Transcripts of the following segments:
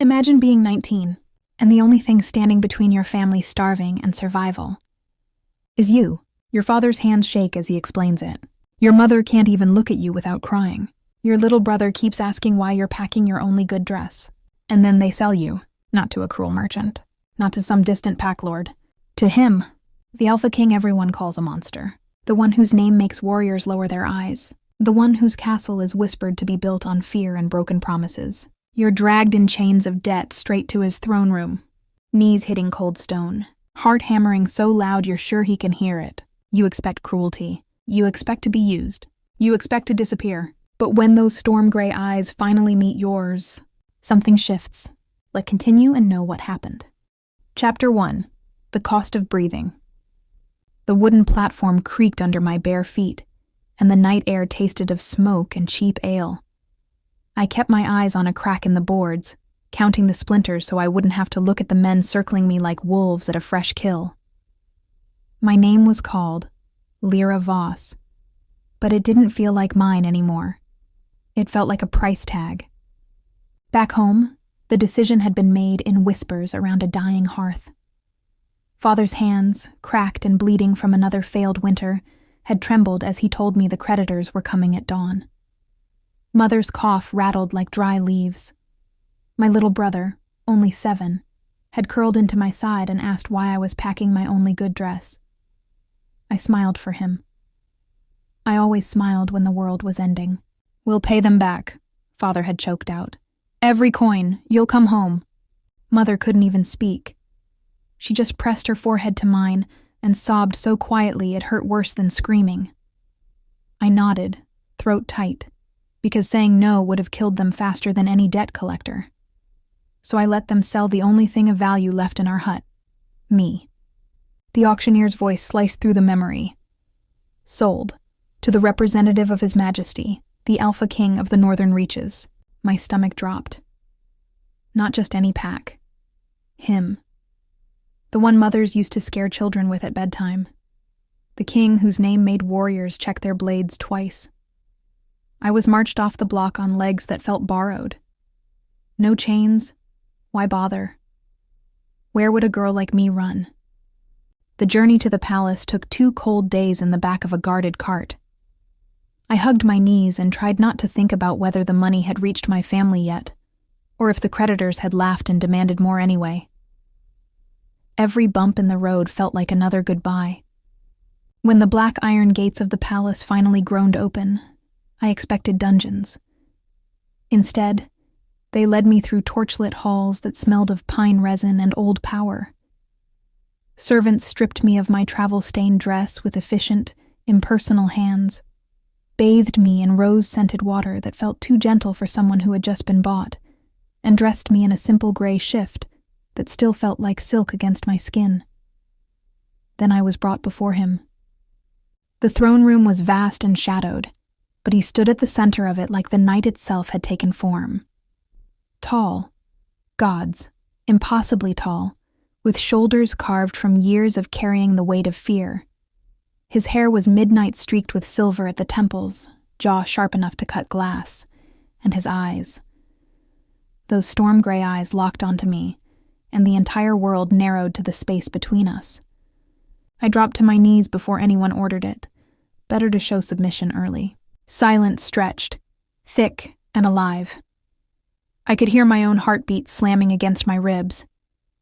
Imagine being 19, and the only thing standing between your family starving and survival is you. Your father's hands shake as he explains it. Your mother can't even look at you without crying. Your little brother keeps asking why you're packing your only good dress. And then they sell you, not to a cruel merchant, not to some distant pack lord. To him, the Alpha King everyone calls a monster. The one whose name makes warriors lower their eyes. The one whose castle is whispered to be built on fear and broken promises. You're dragged in chains of debt straight to his throne room, knees hitting cold stone, heart hammering so loud you're sure he can hear it. You expect cruelty. You expect to be used. You expect to disappear. But when those storm gray eyes finally meet yours, something shifts. Let's continue and know what happened. Chapter 1. The Cost of Breathing. The wooden platform creaked under my bare feet, and the night air tasted of smoke and cheap ale. I kept my eyes on a crack in the boards, counting the splinters so I wouldn't have to look at the men circling me like wolves at a fresh kill. My name was called Lira Voss, but it didn't feel like mine anymore. It felt like a price tag. Back home, the decision had been made in whispers around a dying hearth. Father's hands, cracked and bleeding from another failed winter, had trembled as he told me the creditors were coming at dawn. Mother's cough rattled like dry leaves. My little brother, only 7, had curled into my side and asked why I was packing my only good dress. I smiled for him. I always smiled when the world was ending. "We'll pay them back," Father had choked out. "Every coin, you'll come home." Mother couldn't even speak. She just pressed her forehead to mine and sobbed so quietly it hurt worse than screaming. I nodded, throat tight, because saying no would have killed them faster than any debt collector. So I let them sell the only thing of value left in our hut, me. The auctioneer's voice sliced through the memory. Sold, to the representative of His Majesty, the Alpha King of the Northern Reaches. My stomach dropped. Not just any pack. Him. The one mothers used to scare children with at bedtime. The king whose name made warriors check their blades twice. I was marched off the block on legs that felt borrowed. No chains. Why bother? Where would a girl like me run? The journey to the palace took 2 cold days in the back of a guarded cart. I hugged my knees and tried not to think about whether the money had reached my family yet, or if the creditors had laughed and demanded more anyway. Every bump in the road felt like another goodbye. When the black iron gates of the palace finally groaned open, I expected dungeons. Instead, they led me through torchlit halls that smelled of pine resin and old power. Servants stripped me of my travel-stained dress with efficient, impersonal hands, bathed me in rose-scented water that felt too gentle for someone who had just been bought, and dressed me in a simple gray shift that still felt like silk against my skin. Then I was brought before him. The throne room was vast and shadowed, but he stood at the center of it like the night itself had taken form. Tall, gods, impossibly tall, with shoulders carved from years of carrying the weight of fear. His hair was midnight streaked with silver at the temples, jaw sharp enough to cut glass, and his eyes. Those storm gray eyes locked onto me, and the entire world narrowed to the space between us. I dropped to my knees before anyone ordered it. Better to show submission early. Silence stretched, thick and alive. I could hear my own heartbeat slamming against my ribs.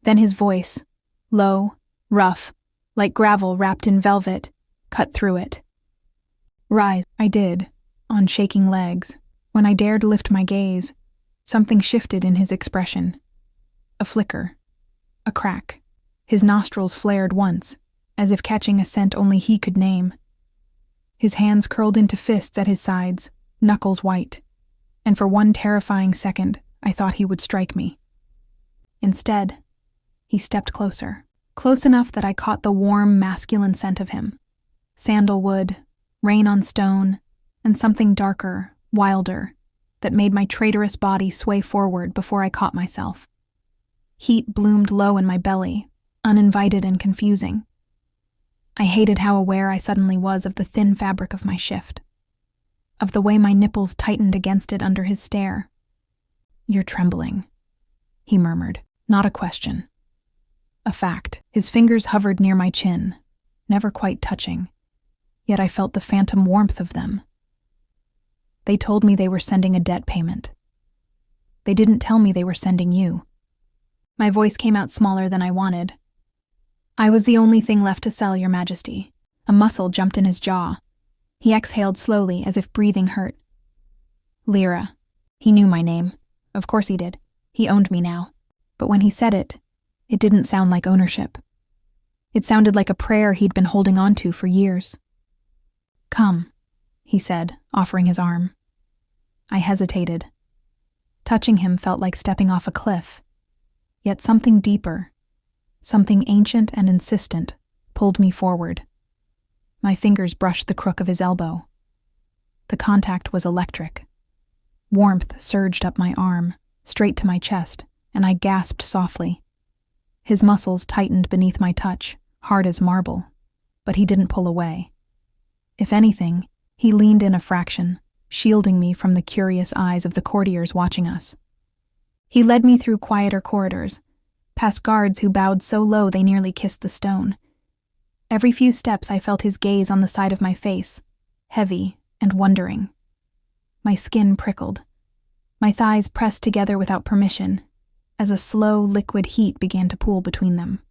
Then his voice, low, rough, like gravel wrapped in velvet, cut through it. Rise, I did, on shaking legs. When I dared lift my gaze, something shifted in his expression. A flicker, a crack. His nostrils flared once, as if catching a scent only he could name. His hands curled into fists at his sides, knuckles white, and for one terrifying second, I thought he would strike me. Instead, he stepped closer, close enough that I caught the warm, masculine scent of him. Sandalwood, rain on stone, and something darker, wilder, that made my traitorous body sway forward before I caught myself. Heat bloomed low in my belly, uninvited and confusing. I hated how aware I suddenly was of the thin fabric of my shift, of the way my nipples tightened against it under his stare. "You're trembling," he murmured. Not a question. A fact. His fingers hovered near my chin, never quite touching, yet I felt the phantom warmth of them. They told me they were sending a debt payment. They didn't tell me they were sending you. My voice came out smaller than I wanted. I was the only thing left to sell, Your Majesty. A muscle jumped in his jaw. He exhaled slowly, as if breathing hurt. Lira. He knew my name. Of course he did. He owned me now. But when he said it, it didn't sound like ownership. It sounded like a prayer he'd been holding on to for years. Come, he said, offering his arm. I hesitated. Touching him felt like stepping off a cliff. Yet something deeper, something ancient and insistent, pulled me forward. My fingers brushed the crook of his elbow. The contact was electric. Warmth surged up my arm, straight to my chest, and I gasped softly. His muscles tightened beneath my touch, hard as marble, but he didn't pull away. If anything, he leaned in a fraction, shielding me from the curious eyes of the courtiers watching us. He led me through quieter corridors, past guards who bowed so low they nearly kissed the stone. Every few steps I felt his gaze on the side of my face, heavy and wondering. My skin prickled. My thighs pressed together without permission, as a slow, liquid heat began to pool between them.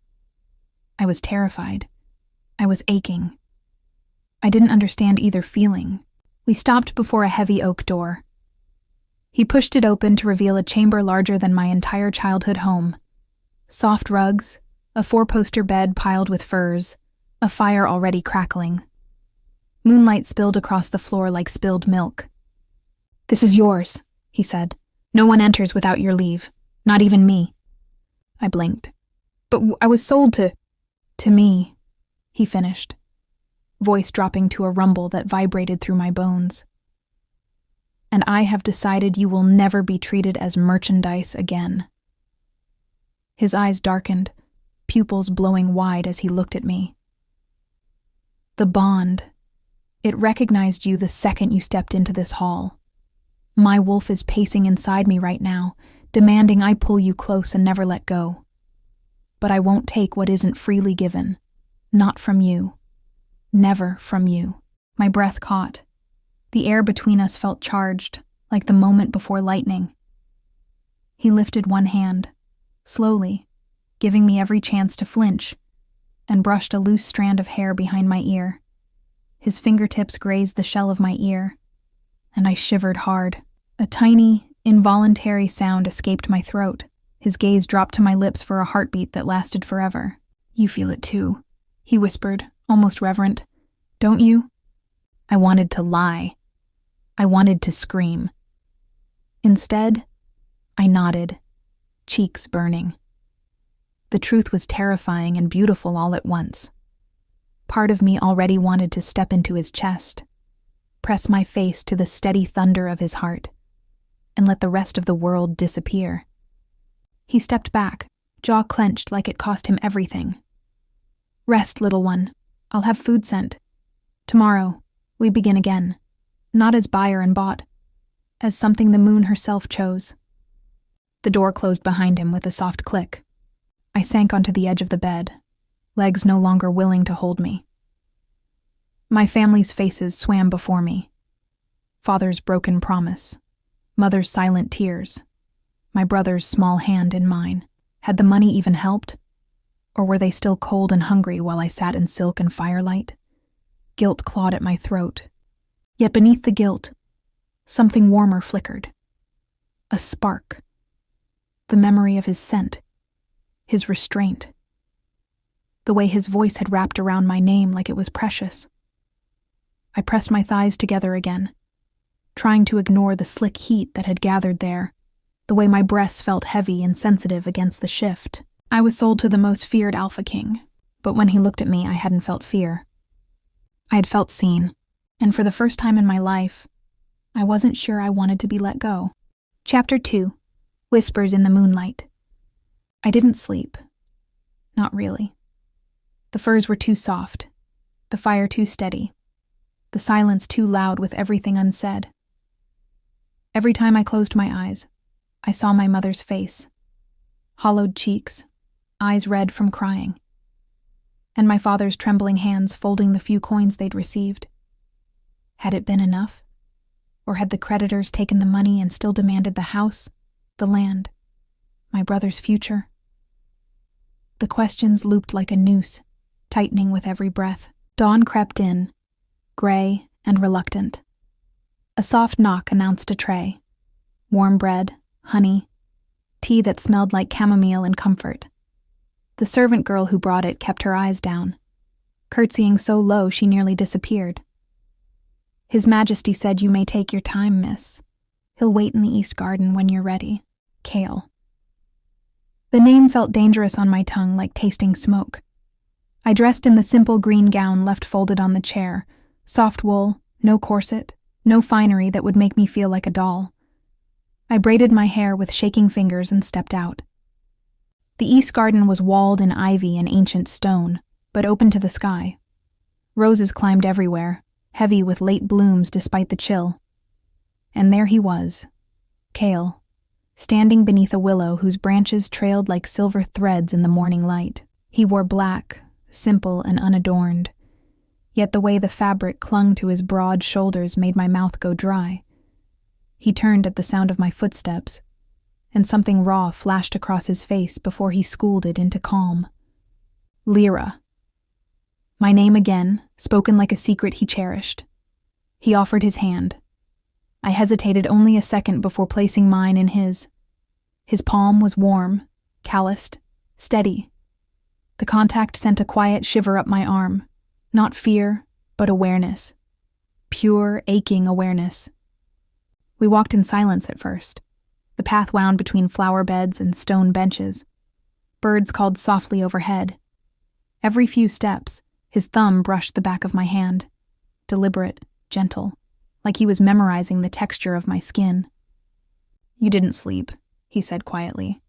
I was terrified. I was aching. I didn't understand either feeling. We stopped before a heavy oak door. He pushed it open to reveal a chamber larger than my entire childhood home. Soft rugs, a 4-poster bed piled with furs, a fire already crackling. Moonlight spilled across the floor like spilled milk. This is yours, he said. No one enters without your leave, not even me. I blinked. But I was sold to me, he finished, voice dropping to a rumble that vibrated through my bones. And I have decided you will never be treated as merchandise again. His eyes darkened, pupils blowing wide as he looked at me. The bond. It recognized you the second you stepped into this hall. My wolf is pacing inside me right now, demanding I pull you close and never let go. But I won't take what isn't freely given. Not from you. Never from you. My breath caught. The air between us felt charged, like the moment before lightning. He lifted one hand, slowly, giving me every chance to flinch, and brushed a loose strand of hair behind my ear. His fingertips grazed the shell of my ear, and I shivered hard. A tiny, involuntary sound escaped my throat. His gaze dropped to my lips for a heartbeat that lasted forever. You feel it too, he whispered, almost reverent. Don't you? I wanted to lie. I wanted to scream. Instead, I nodded, cheeks burning. The truth was terrifying and beautiful all at once. Part of me already wanted to step into his chest, press my face to the steady thunder of his heart, and let the rest of the world disappear. He stepped back, jaw clenched like it cost him everything. Rest, little one. I'll have food sent. Tomorrow, we begin again. Not as buyer and bought, as something the moon herself chose. The door closed behind him with a soft click. I sank onto the edge of the bed, legs no longer willing to hold me. My family's faces swam before me. Father's broken promise, mother's silent tears, my brother's small hand in mine. Had the money even helped? Or were they still cold and hungry while I sat in silk and firelight? Guilt clawed at my throat. Yet beneath the guilt, something warmer flickered. A spark. The memory of his scent. His restraint. The way his voice had wrapped around my name like it was precious. I pressed my thighs together again, trying to ignore the slick heat that had gathered there, the way my breasts felt heavy and sensitive against the shift. I was sold to the most feared Alpha King, but when he looked at me, I hadn't felt fear. I had felt seen, and for the first time in my life, I wasn't sure I wanted to be let go. Chapter 2. Whispers in the Moonlight. I didn't sleep. Not really. The furs were too soft, the fire too steady, the silence too loud with everything unsaid. Every time I closed my eyes, I saw my mother's face, hollowed cheeks, eyes red from crying, and my father's trembling hands folding the few coins they'd received. Had it been enough? Or had the creditors taken the money and still demanded the house, the land, my brother's future? The questions looped like a noose, tightening with every breath. Dawn crept in, gray and reluctant. A soft knock announced a tray. Warm bread, honey, tea that smelled like chamomile and comfort. The servant girl who brought it kept her eyes down, curtsying so low she nearly disappeared. His Majesty said, "You may take your time, miss. He'll wait in the East Garden when you're ready. Kael." The name felt dangerous on my tongue, like tasting smoke. I dressed in the simple green gown left folded on the chair, soft wool, no corset, no finery that would make me feel like a doll. I braided my hair with shaking fingers and stepped out. The East Garden was walled in ivy and ancient stone, but open to the sky. Roses climbed everywhere, heavy with late blooms despite the chill. And there he was, Kael, standing beneath a willow whose branches trailed like silver threads in the morning light. He wore black, simple and unadorned, yet the way the fabric clung to his broad shoulders made my mouth go dry. He turned at the sound of my footsteps, and something raw flashed across his face before he schooled it into calm. Lira. My name again, spoken like a secret he cherished. He offered his hand. I hesitated only a second before placing mine in his. His palm was warm, calloused, steady. The contact sent a quiet shiver up my arm. Not fear, but awareness. Pure, aching awareness. We walked in silence at first. The path wound between flower beds and stone benches. Birds called softly overhead. Every few steps, his thumb brushed the back of my hand. Deliberate, gentle, like he was memorizing the texture of my skin. "You didn't sleep," he said quietly.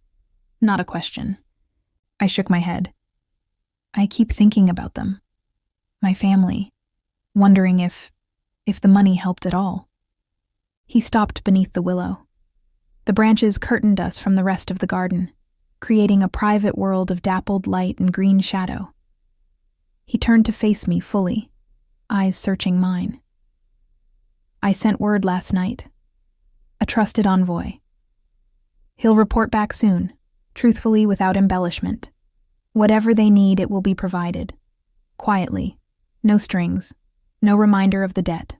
"Not a question." I shook my head. "I keep thinking about them. My family. Wondering if the money helped at all." He stopped beneath the willow. The branches curtained us from the rest of the garden, creating a private world of dappled light and green shadow. He turned to face me fully, eyes searching mine. "I sent word last night. A trusted envoy. He'll report back soon, truthfully without embellishment. Whatever they need, it will be provided. Quietly. No strings. No reminder of the debt."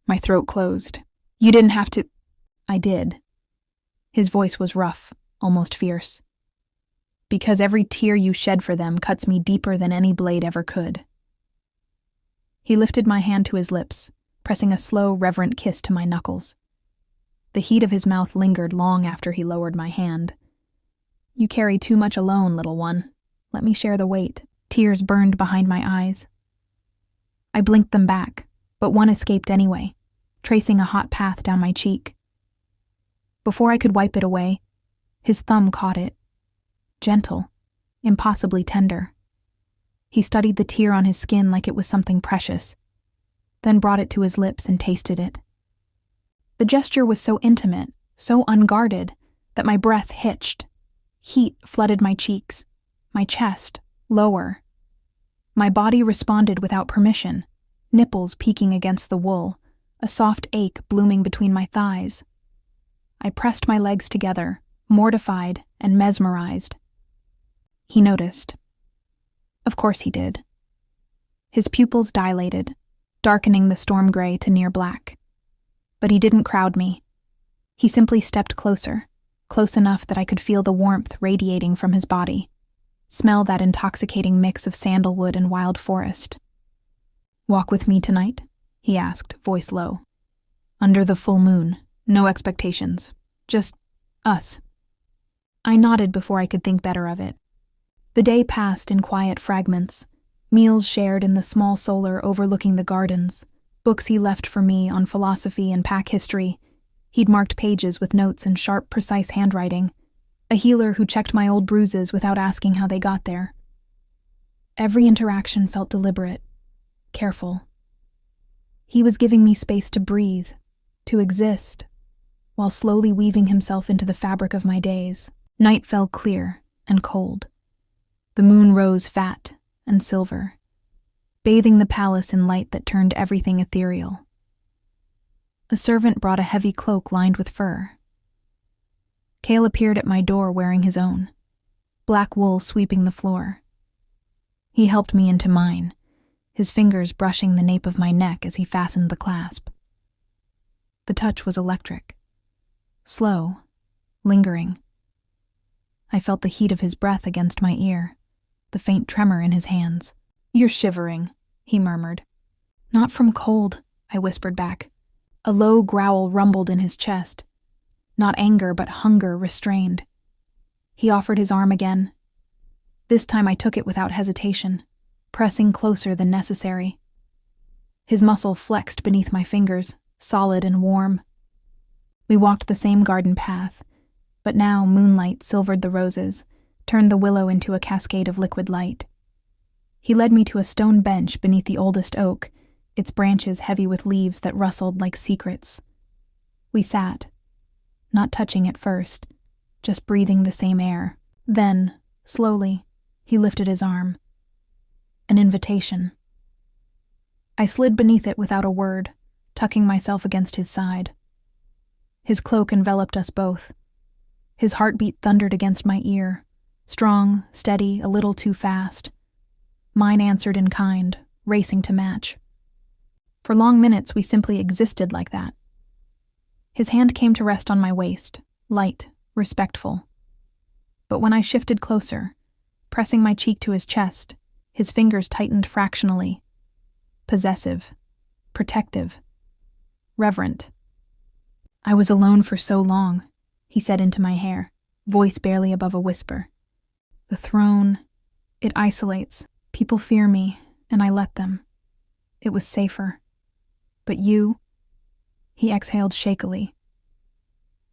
My throat closed. "You didn't have to—" "I did." His voice was rough, almost fierce. "Because every tear you shed for them cuts me deeper than any blade ever could." He lifted my hand to his lips, pressing a slow, reverent kiss to my knuckles. The heat of his mouth lingered long after he lowered my hand. "You carry too much alone, little one. Let me share the weight." Tears burned behind my eyes. I blinked them back, but one escaped anyway, tracing a hot path down my cheek. Before I could wipe it away, his thumb caught it. Gentle, impossibly tender. He studied the tear on his skin like it was something precious, then brought it to his lips and tasted it. The gesture was so intimate, so unguarded, that my breath hitched. Heat flooded my cheeks, my chest, lower. My body responded without permission, nipples peeking against the wool, a soft ache blooming between my thighs. I pressed my legs together, mortified and mesmerized. He noticed. Of course he did. His pupils dilated, darkening the storm gray to near black. But he didn't crowd me. He simply stepped closer, close enough that I could feel the warmth radiating from his body, smell that intoxicating mix of sandalwood and wild forest. "Walk with me tonight?" he asked, voice low. "Under the full moon, no expectations, just us." I nodded before I could think better of it. The day passed in quiet fragments, meals shared in the small solar overlooking the gardens, books he left for me on philosophy and pack history. He'd marked pages with notes in sharp, precise handwriting, a healer who checked my old bruises without asking how they got there. Every interaction felt deliberate, careful. He was giving me space to breathe, to exist, while slowly weaving himself into the fabric of my days. Night fell clear and cold. The moon rose fat and silver, bathing the palace in light that turned everything ethereal. A servant brought a heavy cloak lined with fur. Kael appeared at my door wearing his own, black wool sweeping the floor. He helped me into mine, his fingers brushing the nape of my neck as he fastened the clasp. The touch was electric, slow, lingering. I felt the heat of his breath against my ear, the faint tremor in his hands. "You're shivering," he murmured. "Not from cold," I whispered back. A low growl rumbled in his chest. Not anger, but hunger restrained. He offered his arm again. This time I took it without hesitation, pressing closer than necessary. His muscle flexed beneath my fingers, solid and warm. We walked the same garden path, but now moonlight silvered the roses, turned the willow into a cascade of liquid light. He led me to a stone bench beneath the oldest oak, its branches heavy with leaves that rustled like secrets. We sat, not touching at first, just breathing the same air. Then, slowly, he lifted his arm. An invitation. I slid beneath it without a word, tucking myself against his side. His cloak enveloped us both. His heartbeat thundered against my ear, strong, steady, a little too fast. Mine answered in kind, racing to match. For long minutes we simply existed like that. His hand came to rest on my waist, light, respectful. But when I shifted closer, pressing my cheek to his chest, his fingers tightened fractionally. Possessive, protective, reverent. "I was alone for so long," he said into my hair, voice barely above a whisper. "The throne, it isolates. People fear me, and I let them. It was safer. But you," he exhaled shakily.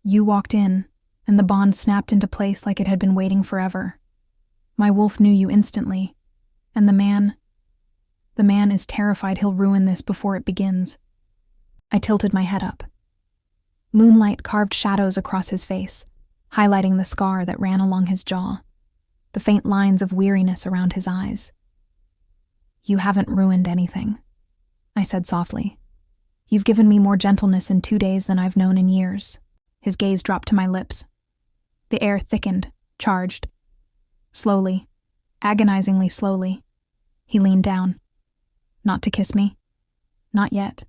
"You walked in, and the bond snapped into place like it had been waiting forever. My wolf knew you instantly, and the man is terrified he'll ruin this before it begins." I tilted my head up. Moonlight carved shadows across his face, highlighting the scar that ran along his jaw, the faint lines of weariness around his eyes. "You haven't ruined anything," I said softly. "You've given me more gentleness in 2 days than I've known in years." His gaze dropped to my lips. The air thickened, charged. Slowly, agonizingly slowly, he leaned down. Not to kiss me. Not yet.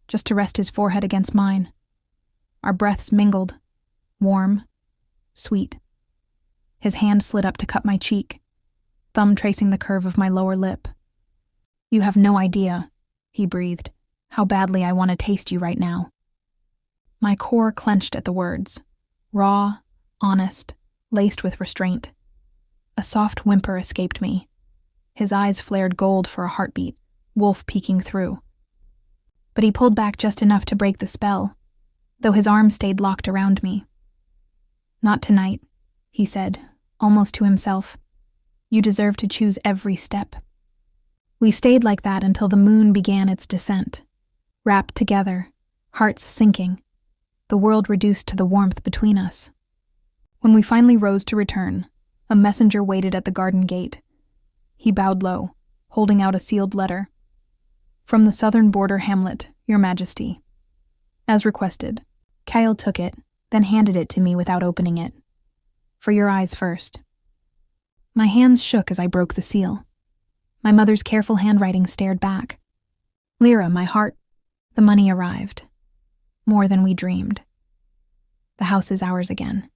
Just to rest his forehead against mine. Our breaths mingled, warm, sweet. His hand slid up to cup my cheek, thumb tracing the curve of my lower lip. "You have no idea," he breathed, "how badly I want to taste you right now." My core clenched at the words, raw, honest, laced with restraint. A soft whimper escaped me. His eyes flared gold for a heartbeat, wolf peeking through. But he pulled back just enough to break the spell, though his arm stayed locked around me. "Not tonight," he said, almost to himself. "You deserve to choose every step." We stayed like that until the moon began its descent, wrapped together, hearts sinking, the world reduced to the warmth between us. When we finally rose to return, a messenger waited at the garden gate. He bowed low, holding out a sealed letter. "From the southern border hamlet, Your Majesty." As requested, Kael took it, then handed it to me without opening it. "For your eyes first." My hands shook as I broke the seal. My mother's careful handwriting stared back. "Lira, my heart." The money arrived. More than we dreamed. The house is ours again.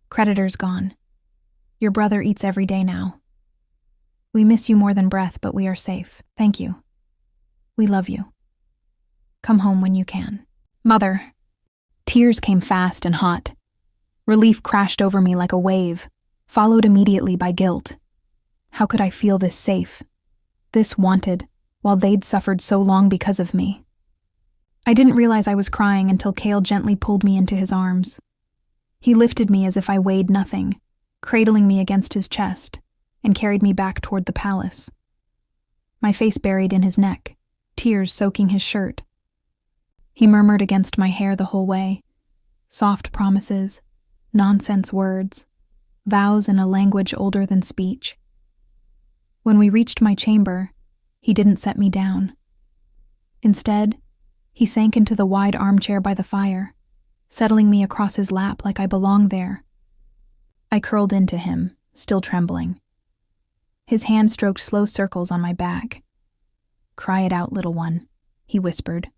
Creditors gone. Your brother eats every day now. We miss you more than breath, but we are safe. Thank you. We love you. Come home when you can. Mother. Tears came fast and hot. Relief crashed over me like a wave, followed immediately by guilt. How could I feel this safe, this wanted, while they'd suffered so long because of me? I didn't realize I was crying until Kael gently pulled me into his arms. He lifted me as if I weighed nothing, cradling me against his chest, and carried me back toward the palace. My face buried in his neck, tears soaking his shirt. He murmured against my hair the whole way, soft promises, Nonsense words, vows in a language older than speech. When we reached my chamber, he didn't set me down. Instead, he sank into the wide armchair by the fire, settling me across his lap like I belonged there. I curled into him, still trembling. His hand stroked slow circles on my back. "Cry it out, little one," he whispered.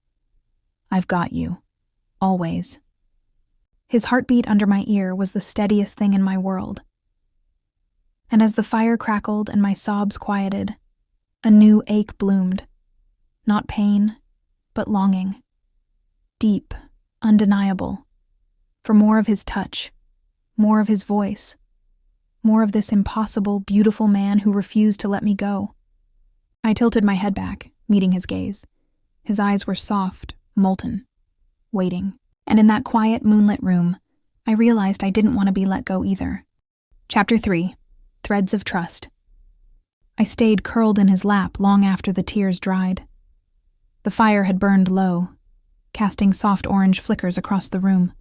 "I've got you. Always." His heartbeat under my ear was the steadiest thing in my world. And as the fire crackled and my sobs quieted, a new ache bloomed. Not pain, but longing. Deep, undeniable. For more of his touch, more of his voice, more of this impossible, beautiful man who refused to let me go. I tilted my head back, meeting his gaze. His eyes were soft, molten, waiting. And in that quiet, moonlit room, I realized I didn't want to be let go either. Chapter 3. Threads of Trust. I stayed curled in his lap long after the tears dried. The fire had burned low, casting soft orange flickers across the room,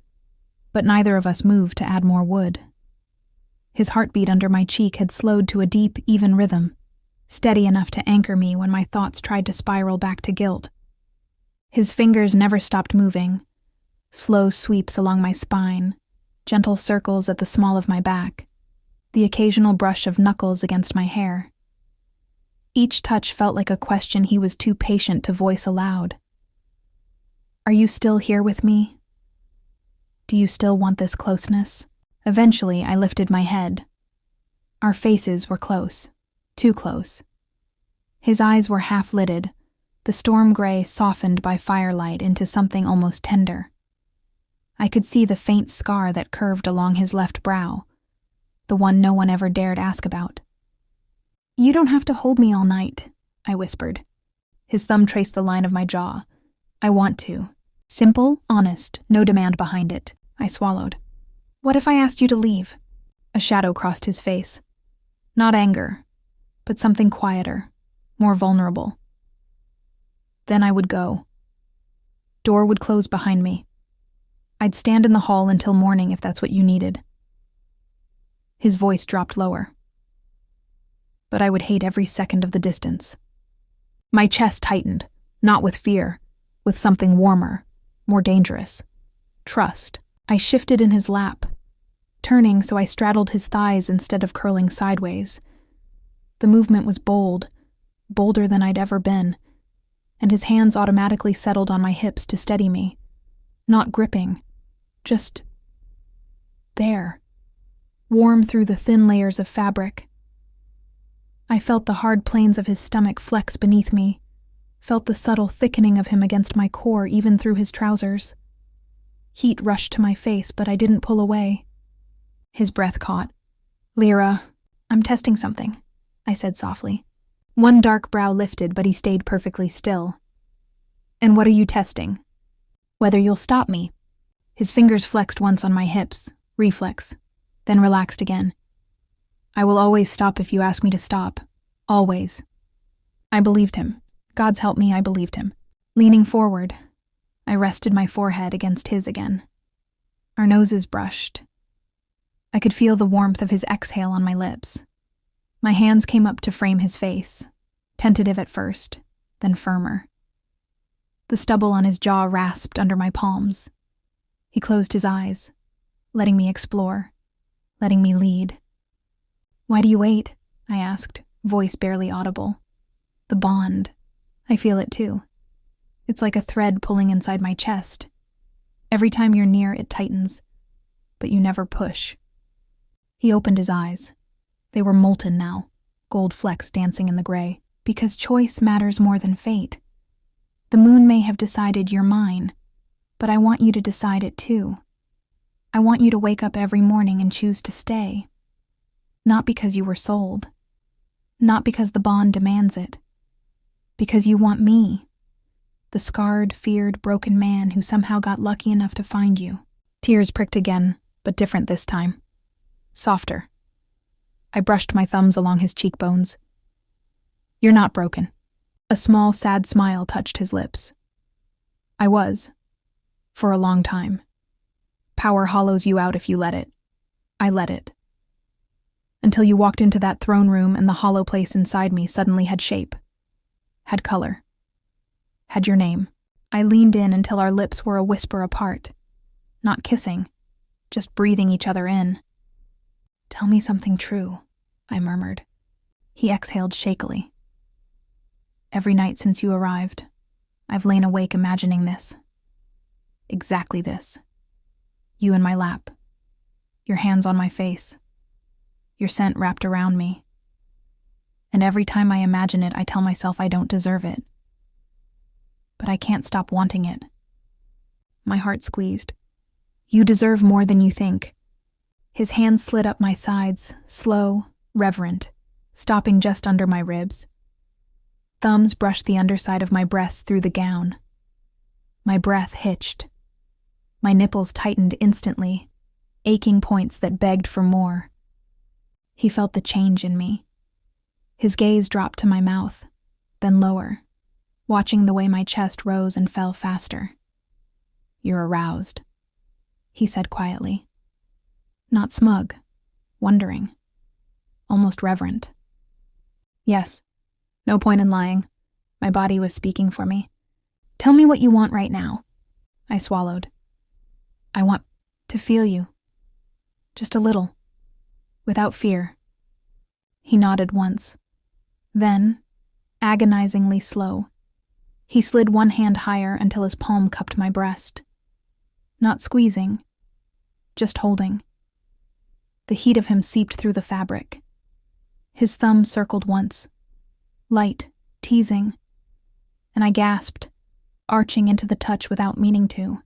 but neither of us moved to add more wood. His heartbeat under my cheek had slowed to a deep, even rhythm, steady enough to anchor me when my thoughts tried to spiral back to guilt. His fingers never stopped moving, slow sweeps along my spine, gentle circles at the small of my back, the occasional brush of knuckles against my hair. Each touch felt like a question he was too patient to voice aloud. "Are you still here with me? Do you still want this closeness?" Eventually, I lifted my head. Our faces were close, too close. His eyes were half-lidded, the storm gray softened by firelight into something almost tender. I could see the faint scar that curved along his left brow, the one no one ever dared ask about. "You don't have to hold me all night," I whispered. His thumb traced the line of my jaw. "I want to. Simple, honest, no demand behind it." I swallowed. "What if I asked you to leave?" A shadow crossed his face. Not anger, but something quieter, more vulnerable. Then I would go. Door would close behind me. I'd stand in the hall until morning if that's what you needed. His voice dropped lower. But I would hate every second of the distance. My chest tightened, not with fear, with something warmer, more dangerous. Trust. I shifted in his lap, turning so I straddled his thighs instead of curling sideways. The movement was bold, bolder than I'd ever been, and his hands automatically settled on my hips to steady me. Not gripping, just there, warm through the thin layers of fabric. I felt the hard planes of his stomach flex beneath me, felt the subtle thickening of him against my core even through his trousers. Heat rushed to my face, but I didn't pull away. His breath caught. "Lira, I'm testing something," I said softly. One dark brow lifted, but he stayed perfectly still. "And what are you testing?" "Whether you'll stop me." His fingers flexed once on my hips, reflex, then relaxed again. "I will always stop if you ask me to stop. Always." I believed him. God's help me, I believed him. Leaning forward, I rested my forehead against his again. Our noses brushed. I could feel the warmth of his exhale on my lips. My hands came up to frame his face, tentative at first, then firmer. The stubble on his jaw rasped under my palms. He closed his eyes, letting me explore, letting me lead. "Why do you wait?" I asked, voice barely audible. "The bond. I feel it too. It's like a thread pulling inside my chest. Every time you're near, it tightens, but you never push." He opened his eyes. They were molten now, gold flecks dancing in the gray. "Because choice matters more than fate. The moon may have decided you're mine, but I want you to decide it too. I want you to wake up every morning and choose to stay. Not because you were sold. Not because the bond demands it. Because you want me. The scarred, feared, broken man who somehow got lucky enough to find you." Tears pricked again, but different this time. Softer. I brushed my thumbs along his cheekbones. "You're not broken." A small, sad smile touched his lips. "I was. For a long time. Power hollows you out if you let it. I let it. Until you walked into that throne room and the hollow place inside me suddenly had shape, had color, had your name. I leaned in until our lips were a whisper apart, not kissing, just breathing each other in. Tell me something true, I murmured. He exhaled shakily. Every night since you arrived, I've lain awake imagining this. Exactly this. You in my lap. Your hands on my face. Your scent wrapped around me. And every time I imagine it, I tell myself I don't deserve it. But I can't stop wanting it. My heart squeezed. You deserve more than you think. His hand slid up my sides, slow, reverent, stopping just under my ribs. Thumbs brushed the underside of my breasts through the gown. My breath hitched. My nipples tightened instantly, aching points that begged for more. He felt the change in me. His gaze dropped to my mouth, then lower, watching the way my chest rose and fell faster. You're aroused, he said quietly. Not smug, wondering, almost reverent. Yes, no point in lying. My body was speaking for me. Tell me what you want right now. I swallowed. I want to feel you. Just a little. Without fear. He nodded once. Then, agonizingly slow, he slid one hand higher until his palm cupped my breast. Not squeezing, just holding. The heat of him seeped through the fabric. His thumb circled once, light, teasing, and I gasped, arching into the touch without meaning to.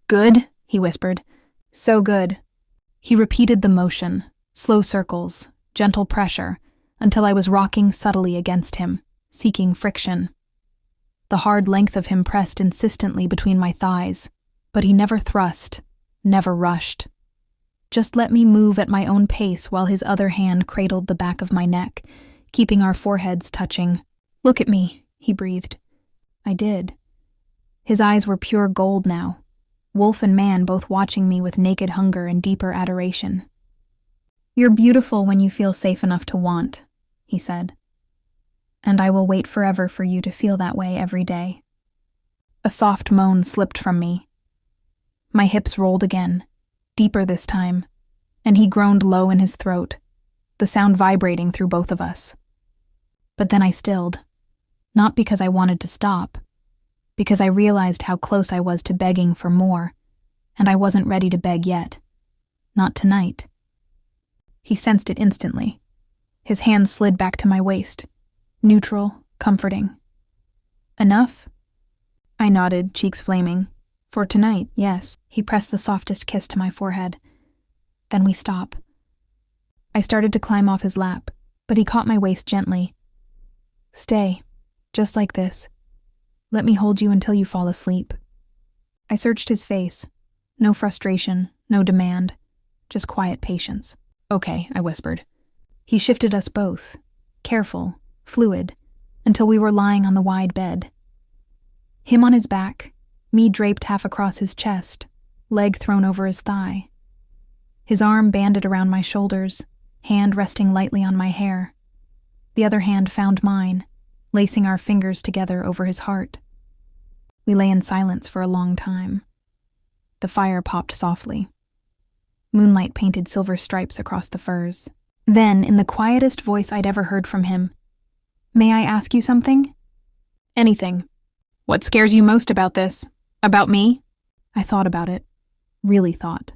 Good, he whispered. So good. He repeated the motion, slow circles, gentle pressure, until I was rocking subtly against him, seeking friction. The hard length of him pressed insistently between my thighs, but he never thrust, never rushed. Just let me move at my own pace while his other hand cradled the back of my neck, keeping our foreheads touching. Look at me, he breathed. I did. His eyes were pure gold now, wolf and man both watching me with naked hunger and deeper adoration. You're beautiful when you feel safe enough to want, he said. And I will wait forever for you to feel that way every day. A soft moan slipped from me. My hips rolled again, deeper this time, and he groaned low in his throat, the sound vibrating through both of us. But then I stilled, not because I wanted to stop, because I realized how close I was to begging for more, and I wasn't ready to beg yet. Not tonight. He sensed it instantly. His hand slid back to my waist, neutral, comforting. Enough? I nodded, cheeks flaming. For tonight, yes. He pressed the softest kiss to my forehead. Then we stop. I started to climb off his lap, but he caught my waist gently. Stay, just like this. Let me hold you until you fall asleep. I searched his face. No frustration, no demand, just quiet patience. Okay, I whispered. He shifted us both, careful, fluid, until we were lying on the wide bed. Him on his back, me draped half across his chest, leg thrown over his thigh. His arm banded around my shoulders, hand resting lightly on my hair. The other hand found mine, lacing our fingers together over his heart. We lay in silence for a long time. The fire popped softly. Moonlight painted silver stripes across the furs. Then, in the quietest voice I'd ever heard from him, "May I ask you something?" "Anything. What scares you most about this? About me?" I thought about it. Really thought.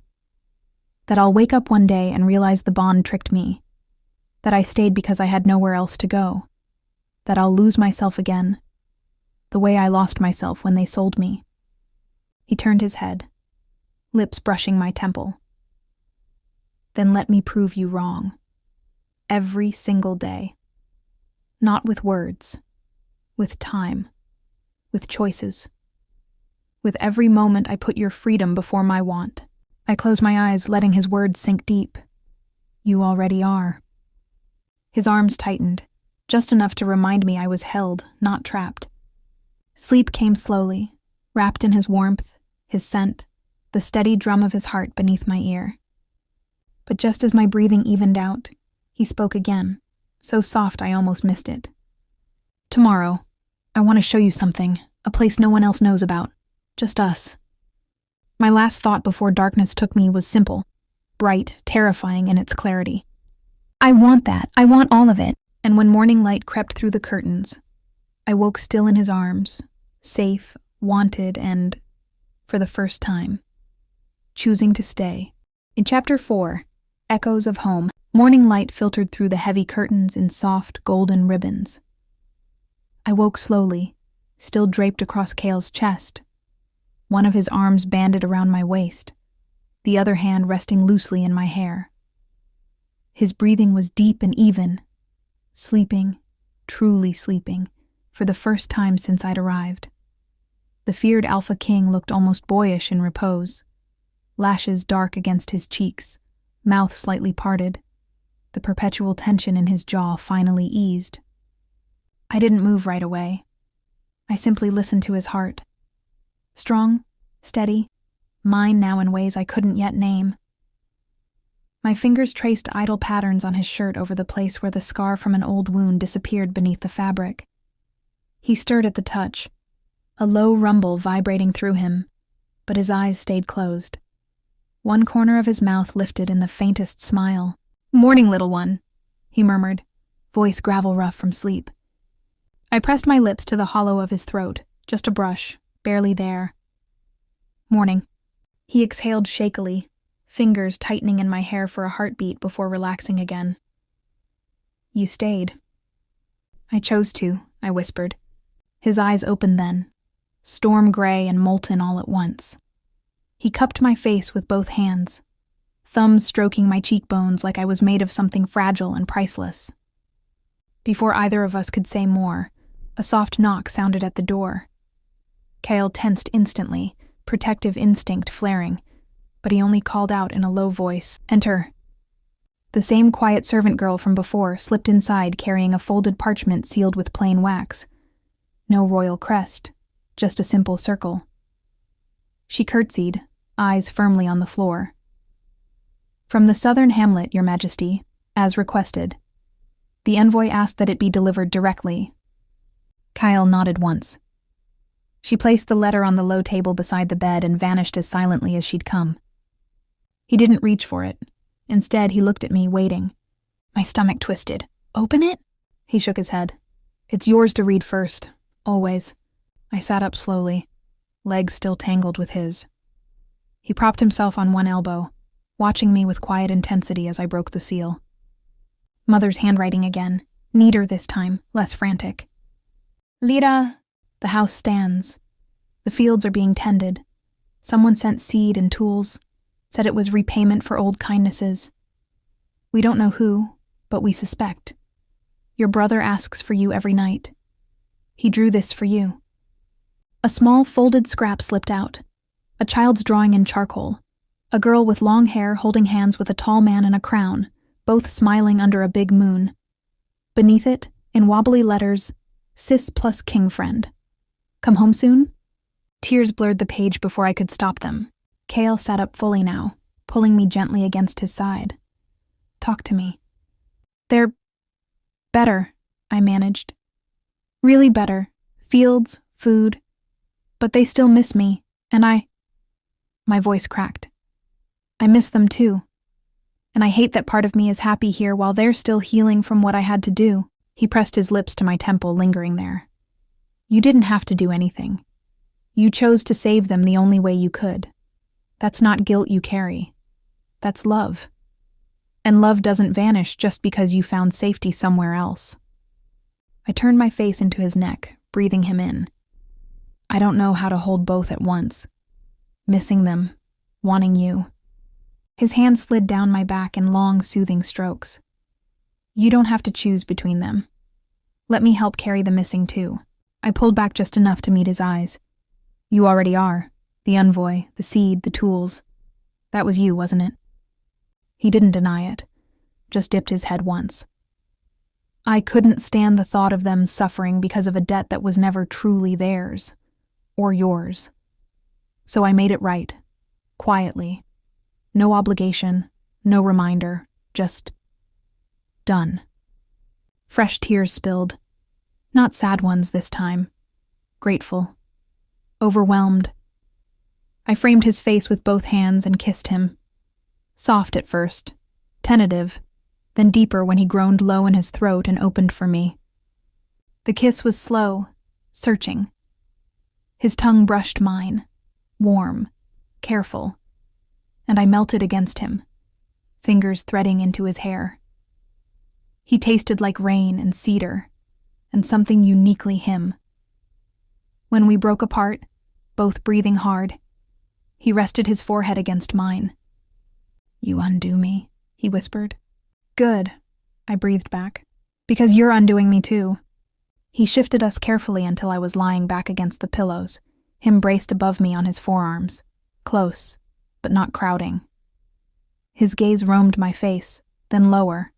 That I'll wake up one day and realize the bond tricked me. That I stayed because I had nowhere else to go. That I'll lose myself again. The way I lost myself when they sold me. He turned his head, lips brushing my temple. Then let me prove you wrong. Every single day. Not with words. With time. With choices. With every moment I put your freedom before my want. I close my eyes, letting his words sink deep. You already are. His arms tightened, just enough to remind me I was held, not trapped. Sleep came slowly, wrapped in his warmth, his scent, the steady drum of his heart beneath my ear. But just as my breathing evened out, he spoke again, so soft I almost missed it. Tomorrow, I want to show you something, a place no one else knows about, just us. My last thought before darkness took me was simple, bright, terrifying in its clarity. I want that, I want all of it. And when morning light crept through the curtains, I woke still in his arms, safe, wanted, and, for the first time, choosing to stay. In Chapter 4, Echoes of Home, morning light filtered through the heavy curtains in soft, golden ribbons. I woke slowly, still draped across Kael's chest, one of his arms banded around my waist, the other hand resting loosely in my hair. His breathing was deep and even, sleeping, truly sleeping, for the first time since I'd arrived. The feared Alpha King looked almost boyish in repose, lashes dark against his cheeks, mouth slightly parted, the perpetual tension in his jaw finally eased. I didn't move right away. I simply listened to his heart. Strong, steady, mine now in ways I couldn't yet name. My fingers traced idle patterns on his shirt over the place where the scar from an old wound disappeared beneath the fabric. He stirred at the touch, a low rumble vibrating through him, but his eyes stayed closed. One corner of his mouth lifted in the faintest smile. "Morning, little one," he murmured, voice gravel rough from sleep. I pressed my lips to the hollow of his throat, just a brush, barely there. "Morning." He exhaled shakily, fingers tightening in my hair for a heartbeat before relaxing again. "You stayed." "I chose to," I whispered. His eyes opened then, storm gray and molten all at once. He cupped my face with both hands, thumbs stroking my cheekbones like I was made of something fragile and priceless. Before either of us could say more, a soft knock sounded at the door. Kael tensed instantly, protective instinct flaring, but he only called out in a low voice, "Enter." The same quiet servant girl from before slipped inside carrying a folded parchment sealed with plain wax. No royal crest, just a simple circle. She curtsied, eyes firmly on the floor. "From the southern hamlet, Your Majesty, as requested. The envoy asked that it be delivered directly." Kael nodded once. She placed the letter on the low table beside the bed and vanished as silently as she'd come. He didn't reach for it. Instead, he looked at me, waiting. My stomach twisted. "Open it?" He shook his head. "It's yours to read first, always." I sat up slowly, legs still tangled with his. He propped himself on one elbow, watching me with quiet intensity as I broke the seal. Mother's handwriting again, neater this time, less frantic. "Lira, the house stands. The fields are being tended. Someone sent seed and tools, said it was repayment for old kindnesses. We don't know who, but we suspect. Your brother asks for you every night. He drew this for you." A small folded scrap slipped out. A child's drawing in charcoal. A girl with long hair holding hands with a tall man in a crown, both smiling under a big moon. Beneath it, in wobbly letters, "Sis plus king friend. Come home soon?" Tears blurred the page before I could stop them. Kael sat up fully now, pulling me gently against his side. "Talk to me." "They're better," I managed. "Really better. Fields, food. But they still miss me, and My voice cracked. "I miss them too. And I hate that part of me is happy here while they're still healing from what I had to do." He pressed his lips to my temple, lingering there. "You didn't have to do anything. You chose to save them the only way you could. That's not guilt you carry. That's love. And love doesn't vanish just because you found safety somewhere else." I turned my face into his neck, breathing him in. I don't know how to hold both at once. Missing them, wanting you. His hand slid down my back in long, soothing strokes. "You don't have to choose between them. Let me help carry the missing too." I pulled back just enough to meet his eyes. "You already are. The envoy, the seed, the tools. That was you, wasn't it?" He didn't deny it, just dipped his head once. I couldn't stand the thought of them suffering because of a debt that was never truly theirs, or yours. So I made it right, quietly. No obligation, No reminder, just done. Fresh tears spilled. Not sad ones this time. Grateful. Overwhelmed. I framed his face with both hands and kissed him. Soft at first, tentative, then deeper when he groaned low in his throat and opened for me. The kiss was slow, searching. His tongue brushed mine, warm, careful, and I melted against him, fingers threading into his hair. He tasted like rain and cedar, and something uniquely him. When we broke apart, both breathing hard, he rested his forehead against mine. "You undo me," he whispered. "Good," I breathed back, "because you're undoing me too." He shifted us carefully until I was lying back against the pillows, him braced above me on his forearms, close, but not crowding. His gaze roamed my face, then lower,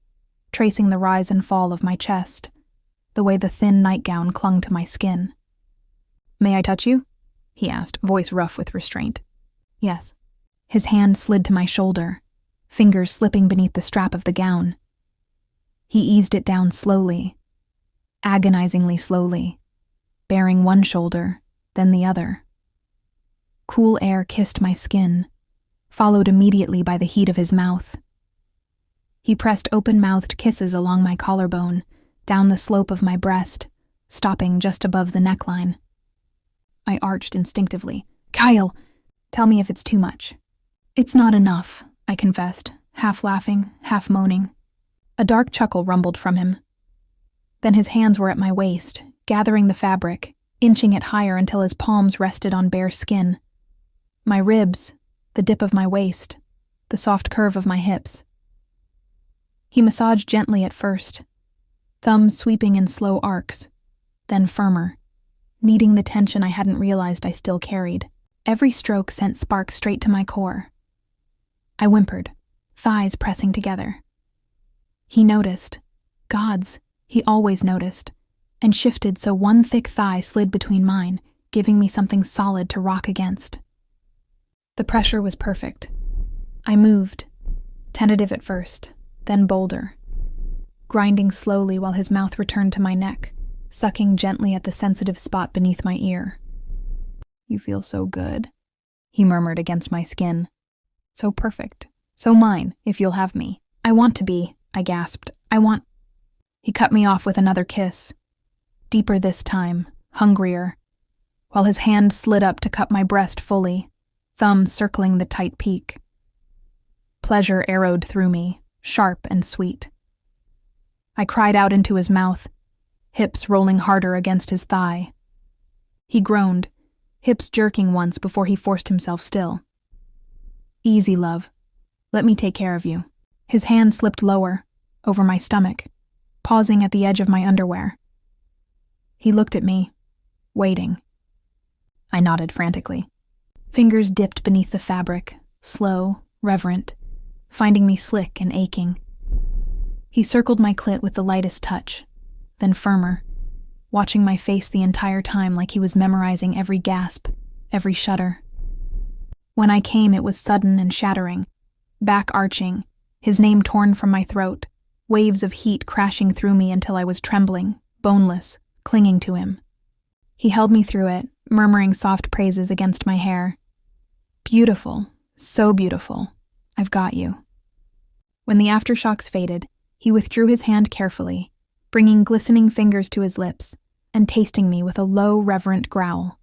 tracing the rise and fall of my chest, the way the thin nightgown clung to my skin. "May I touch you?" he asked, voice rough with restraint. "Yes." His hand slid to my shoulder, fingers slipping beneath the strap of the gown. He eased it down slowly, agonizingly slowly, baring one shoulder, then the other. Cool air kissed my skin, followed immediately by the heat of his mouth. He pressed open-mouthed kisses along my collarbone, down the slope of my breast, stopping just above the neckline. I arched instinctively. "Kael, tell me if it's too much." "It's not enough," I confessed, half laughing, half moaning. A dark chuckle rumbled from him. Then his hands were at my waist, gathering the fabric, inching it higher until his palms rested on bare skin. My ribs, the dip of my waist, the soft curve of my hips. He massaged gently at first, thumbs sweeping in slow arcs, then firmer, kneading the tension I hadn't realized I still carried. Every stroke sent sparks straight to my core. I whimpered, thighs pressing together. He noticed. Gods, he always noticed, and shifted so one thick thigh slid between mine, giving me something solid to rock against. The pressure was perfect. I moved, tentative at first, then bolder, grinding slowly while his mouth returned to my neck, sucking gently at the sensitive spot beneath my ear. "You feel so good," he murmured against my skin. "So perfect. So mine, if you'll have me." "I want to be," I gasped. "I want—" He cut me off with another kiss, deeper this time, hungrier, while his hand slid up to cup my breast fully, thumb circling the tight peak. Pleasure arrowed through me, sharp and sweet. I cried out into his mouth, hips rolling harder against his thigh. He groaned, hips jerking once before he forced himself still. "Easy, love. Let me take care of you." His hand slipped lower, over my stomach, pausing at the edge of my underwear. He looked at me, waiting. I nodded frantically. Fingers dipped beneath the fabric, slow, reverent, finding me slick and aching. He circled my clit with the lightest touch, then firmer, watching my face the entire time like he was memorizing every gasp, every shudder. When I came, it was sudden and shattering, back arching, his name torn from my throat, waves of heat crashing through me until I was trembling, boneless, clinging to him. He held me through it, murmuring soft praises against my hair. "Beautiful, so beautiful. I've got you." When the aftershocks faded, he withdrew his hand carefully, bringing glistening fingers to his lips and tasting me with a low, reverent growl.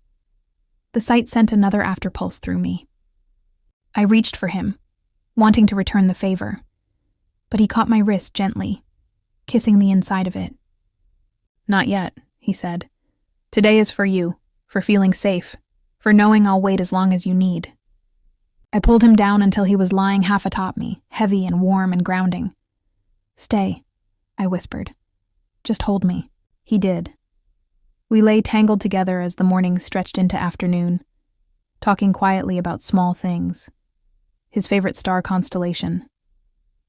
The sight sent another afterpulse through me. I reached for him, wanting to return the favor, but he caught my wrist gently, kissing the inside of it. "Not yet," he said. "Today is for you, for feeling safe, for knowing I'll wait as long as you need." I pulled him down until he was lying half atop me, heavy and warm and grounding. "Stay," I whispered. "Just hold me." He did. We lay tangled together as the morning stretched into afternoon, talking quietly about small things. His favorite star constellation.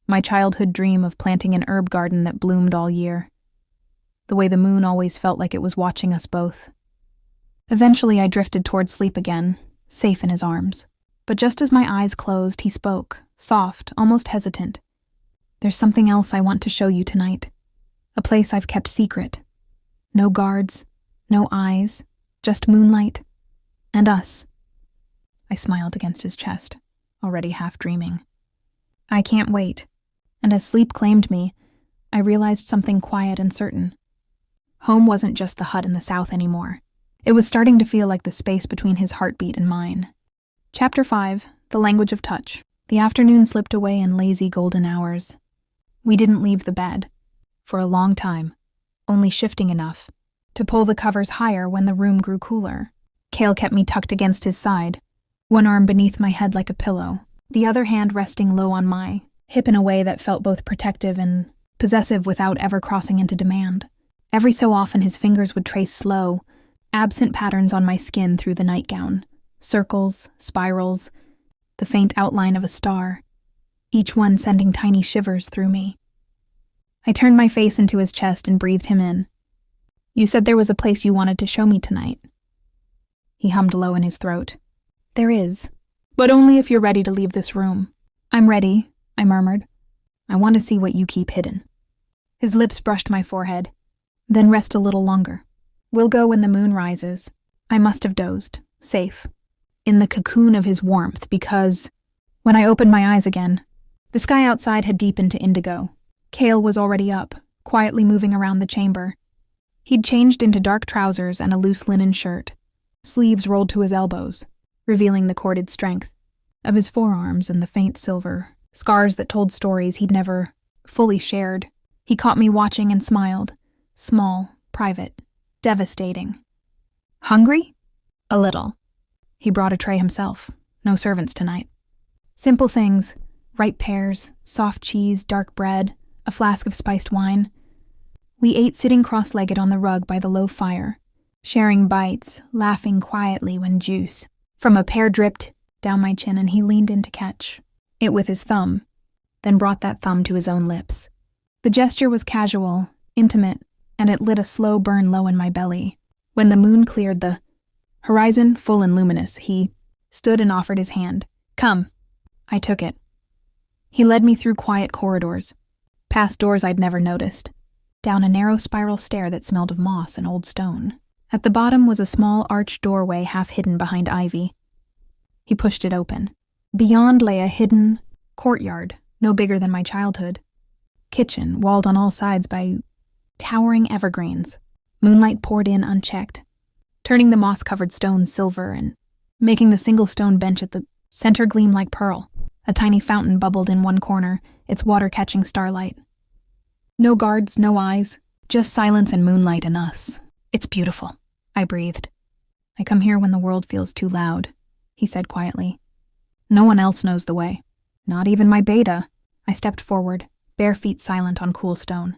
My childhood dream of planting an herb garden that bloomed all year. The way the moon always felt like it was watching us both. Eventually I drifted toward sleep again, safe in his arms. But just as my eyes closed, he spoke, soft, almost hesitant. There's something else I want to show you tonight. A place I've kept secret. No guards, no eyes, just moonlight, and us. I smiled against his chest, already half dreaming. I can't wait, and as sleep claimed me, I realized something quiet and certain. Home wasn't just the hut in the south anymore. It was starting to feel like the space between his heartbeat and mine. Chapter 5, The Language of Touch. The afternoon slipped away in lazy golden hours. We didn't leave the bed, for a long time, only shifting enough to pull the covers higher when the room grew cooler. Kael kept me tucked against his side, one arm beneath my head like a pillow, the other hand resting low on my hip in a way that felt both protective and possessive without ever crossing into demand. Every so often his fingers would trace slow, absent patterns on my skin through the nightgown, circles, spirals, the faint outline of a star, each one sending tiny shivers through me. I turned my face into his chest and breathed him in. You said there was a place you wanted to show me tonight. He hummed low in his throat. There is, but only if you're ready to leave this room. I'm ready, I murmured. I want to see what you keep hidden. His lips brushed my forehead, then rest a little longer. We'll go when the moon rises. I must have dozed, safe, in the cocoon of his warmth, because when I opened my eyes again, the sky outside had deepened to indigo. Kael was already up, quietly moving around the chamber. He'd changed into dark trousers and a loose linen shirt, sleeves rolled to his elbows, revealing the corded strength of his forearms and the faint silver scars that told stories he'd never fully shared. He caught me watching and smiled, small, private, devastating. Hungry? A little. He brought a tray himself. No servants tonight. Simple things, ripe pears, soft cheese, dark bread, a flask of spiced wine. We ate sitting cross-legged on the rug by the low fire, sharing bites, laughing quietly when juice from a pear dripped down my chin and he leaned in to catch it with his thumb, then brought that thumb to his own lips. The gesture was casual, intimate, and it lit a slow burn low in my belly. When the moon cleared the horizon, full and luminous, he stood and offered his hand. Come. I took it. He led me through quiet corridors, past doors I'd never noticed, down a narrow spiral stair that smelled of moss and old stone. At the bottom was a small arched doorway half hidden behind ivy. He pushed it open. Beyond lay a hidden courtyard, no bigger than my childhood. Kitchen, walled on all sides by towering evergreens. Moonlight poured in unchecked, turning the moss-covered stones silver and making the single stone bench at the center gleam like pearl. A tiny fountain bubbled in one corner, its water catching starlight. No guards, no eyes, just silence and moonlight and us. It's beautiful, I breathed. I come here when the world feels too loud, he said quietly. No one else knows the way. Not even my beta. I stepped forward, bare feet silent on cool stone.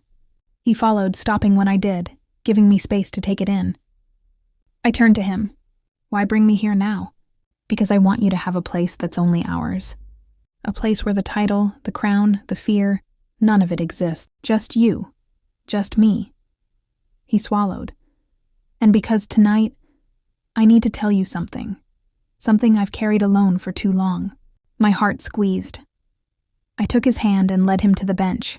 He followed, stopping when I did, giving me space to take it in. I turned to him. Why bring me here now? Because I want you to have a place that's only ours. A place where the title, the crown, the fear, none of it exists. Just you. Just me. He swallowed. And because tonight, I need to tell you something. Something I've carried alone for too long. My heart squeezed. I took his hand and led him to the bench.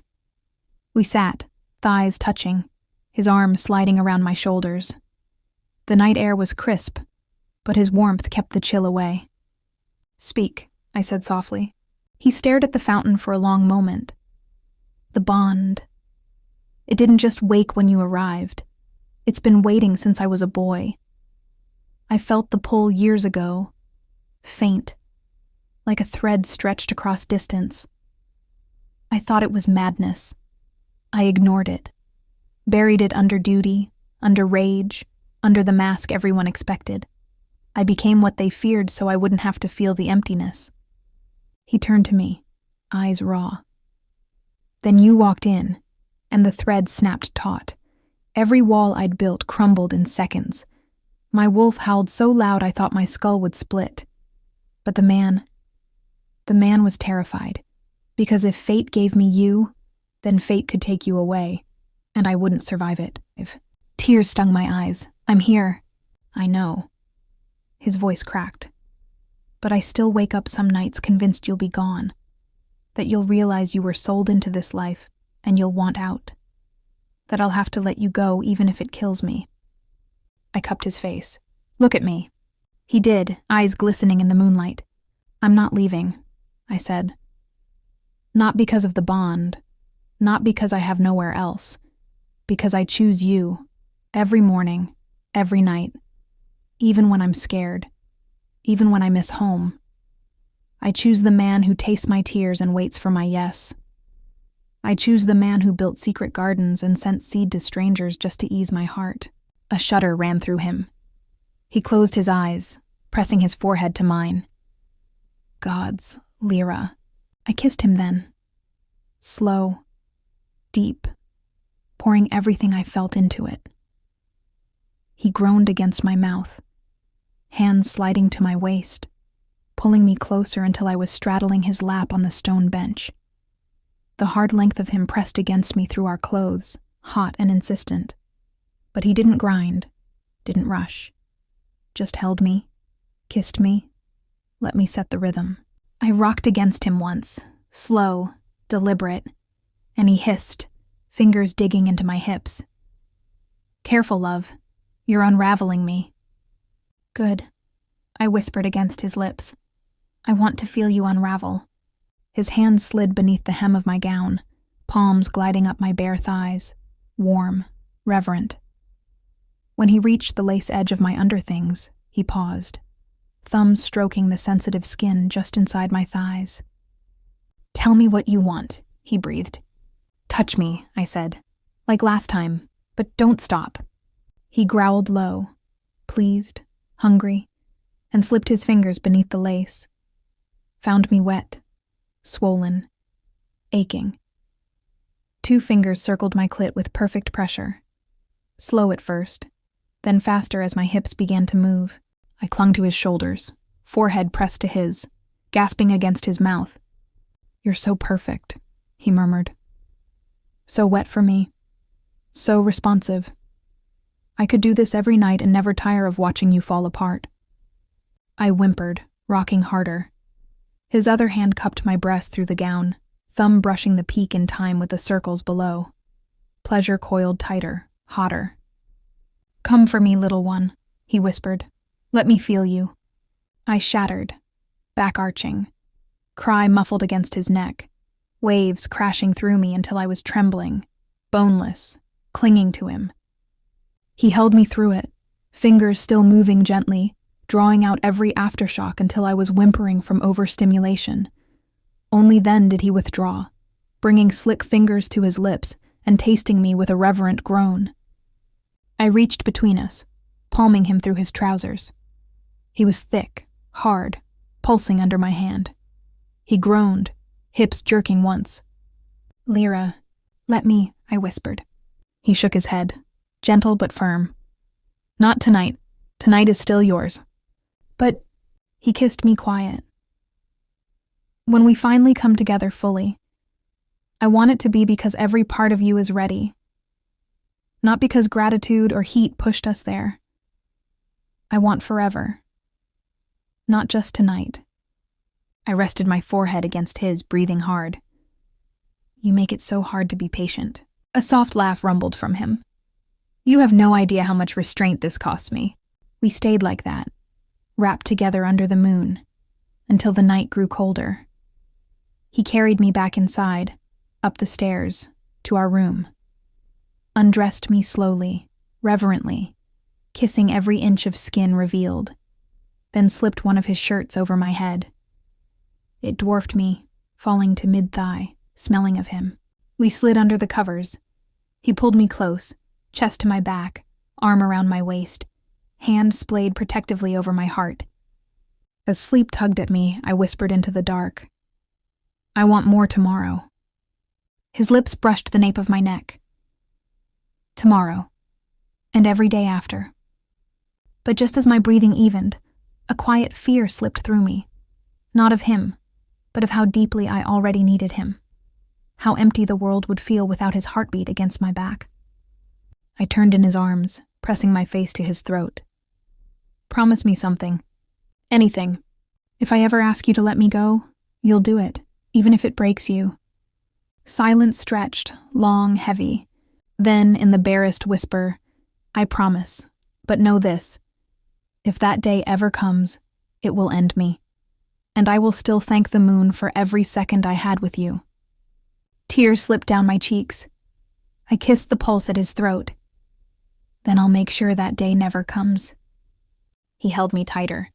We sat, thighs touching, his arm sliding around my shoulders. The night air was crisp, but his warmth kept the chill away. Speak, I said softly. He stared at the fountain for a long moment. The bond. It didn't just wake when you arrived. It's been waiting since I was a boy. I felt the pull years ago, faint, like a thread stretched across distance. I thought it was madness. I ignored it, buried it under duty, under rage, under the mask everyone expected. I became what they feared so I wouldn't have to feel the emptiness. He turned to me, eyes raw. Then you walked in, and the thread snapped taut. Every wall I'd built crumbled in seconds. My wolf howled so loud I thought my skull would split. But the man was terrified, because if fate gave me you, then fate could take you away, and I wouldn't survive it. Tears stung my eyes. I'm here. I know. His voice cracked. But I still wake up some nights convinced you'll be gone. That you'll realize you were sold into this life and you'll want out. That I'll have to let you go even if it kills me. I cupped his face. Look at me. He did, eyes glistening in the moonlight. I'm not leaving, I said. Not because of the bond. Not because I have nowhere else. Because I choose you. Every morning. Every night. Even when I'm scared. Even when I miss home. I choose the man who tastes my tears and waits for my yes. I choose the man who built secret gardens and sent seed to strangers just to ease my heart. A shudder ran through him. He closed his eyes, pressing his forehead to mine. Gods, Lira. I kissed him then. Slow, deep, pouring everything I felt into it. He groaned against my mouth, hands sliding to my waist, pulling me closer until I was straddling his lap on the stone bench. The hard length of him pressed against me through our clothes, hot and insistent. But he didn't grind, didn't rush. Just held me, kissed me, let me set the rhythm. I rocked against him once, slow, deliberate, and he hissed, fingers digging into my hips. Careful, love. You're unraveling me. Good, I whispered against his lips. I want to feel you unravel. His hand slid beneath the hem of my gown, palms gliding up my bare thighs, warm, reverent. When he reached the lace edge of my underthings, he paused, thumbs stroking the sensitive skin just inside my thighs. Tell me what you want, he breathed. Touch me, I said, like last time, but don't stop. He growled low, pleased, hungry, and slipped his fingers beneath the lace. Found me wet, swollen, aching. 2 fingers circled my clit with perfect pressure. Slow at first, then faster as my hips began to move. I clung to his shoulders, forehead pressed to his, gasping against his mouth. You're so perfect, he murmured. So wet for me. So responsive. I could do this every night and never tire of watching you fall apart. I whimpered, rocking harder. His other hand cupped my breast through the gown, thumb brushing the peak in time with the circles below. Pleasure coiled tighter, hotter. Come for me, little one, he whispered. Let me feel you. I shattered, back arching, cry muffled against his neck, waves crashing through me until I was trembling, boneless, clinging to him. He held me through it, fingers still moving gently, drawing out every aftershock until I was whimpering from overstimulation. Only then did he withdraw, bringing slick fingers to his lips and tasting me with a reverent groan. I reached between us, palming him through his trousers. He was thick, hard, pulsing under my hand. He groaned, hips jerking once. Lira, let me, I whispered. He shook his head, gentle but firm. Not tonight. Tonight is still yours. But he kissed me quiet. When we finally come together fully, I want it to be because every part of you is ready. Not because gratitude or heat pushed us there. I want forever. Not just tonight. I rested my forehead against his, breathing hard. You make it so hard to be patient. A soft laugh rumbled from him. You have no idea how much restraint this costs me. We stayed like that, wrapped together under the moon, until the night grew colder. He carried me back inside, up the stairs, to our room. Undressed me slowly, reverently, kissing every inch of skin revealed, then slipped one of his shirts over my head. It dwarfed me, falling to mid-thigh, smelling of him. We slid under the covers. He pulled me close, chest to my back, arm around my waist, hand splayed protectively over my heart. As sleep tugged at me, I whispered into the dark. I want more tomorrow. His lips brushed the nape of my neck. Tomorrow, and every day after. But just as my breathing evened, a quiet fear slipped through me, not of him, but of how deeply I already needed him, how empty the world would feel without his heartbeat against my back. I turned in his arms, pressing my face to his throat. Promise me something. Anything. If I ever ask you to let me go, you'll do it. even if it breaks you." Silence stretched, long, heavy. Then, in the barest whisper, "I promise, but know this. If that day ever comes, it will end me. And I will still thank the moon for every second I had with you." Tears slipped down my cheeks. I kissed the pulse at his throat. "Then I'll make sure that day never comes." He held me tighter,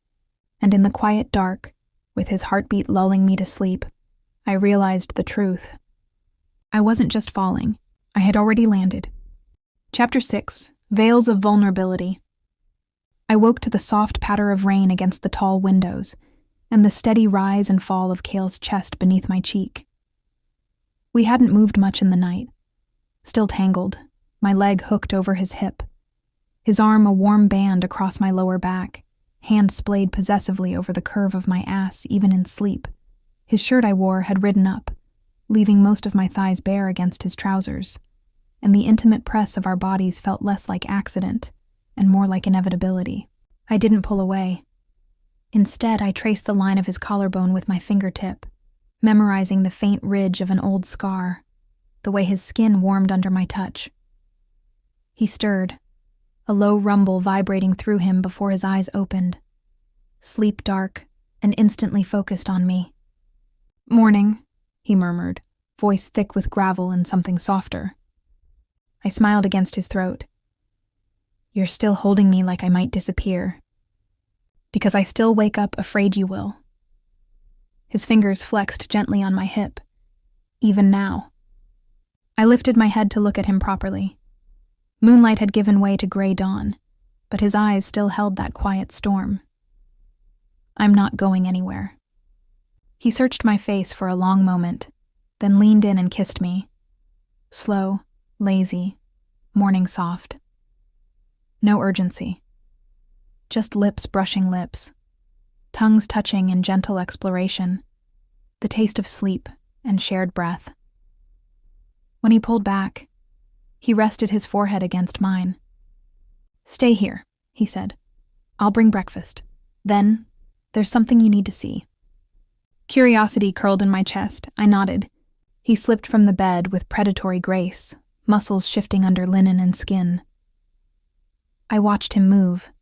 and in the quiet dark, with his heartbeat lulling me to sleep, I realized the truth. I wasn't just falling. I had already landed. Chapter 6: Veils of Vulnerability. I woke to the soft patter of rain against the tall windows, and the steady rise and fall of Kael's chest beneath my cheek. We hadn't moved much in the night. Still tangled, my leg hooked over his hip, his arm a warm band across my lower back, hand splayed possessively over the curve of my ass even in sleep. His shirt I wore had ridden up, leaving most of my thighs bare against his trousers, and the intimate press of our bodies felt less like accident and more like inevitability. I didn't pull away. Instead, I traced the line of his collarbone with my fingertip, memorizing the faint ridge of an old scar, the way his skin warmed under my touch. He stirred, a low rumble vibrating through him before his eyes opened, sleep dark and instantly focused on me. "Morning," he murmured, voice thick with gravel and something softer. I smiled against his throat. "You're still holding me like I might disappear. Because I still wake up afraid you will." His fingers flexed gently on my hip. Even now. I lifted my head to look at him properly. Moonlight had given way to gray dawn, but his eyes still held that quiet storm. "I'm not going anywhere." He searched my face for a long moment, then leaned in and kissed me. Slow, lazy, morning soft. No urgency. Just lips brushing lips, tongues touching in gentle exploration, the taste of sleep and shared breath. When he pulled back, he rested his forehead against mine. "Stay here," he said. "I'll bring breakfast. Then, there's something you need to see." Curiosity curled in my chest. I nodded. He slipped from the bed with predatory grace, muscles shifting under linen and skin. I watched him move.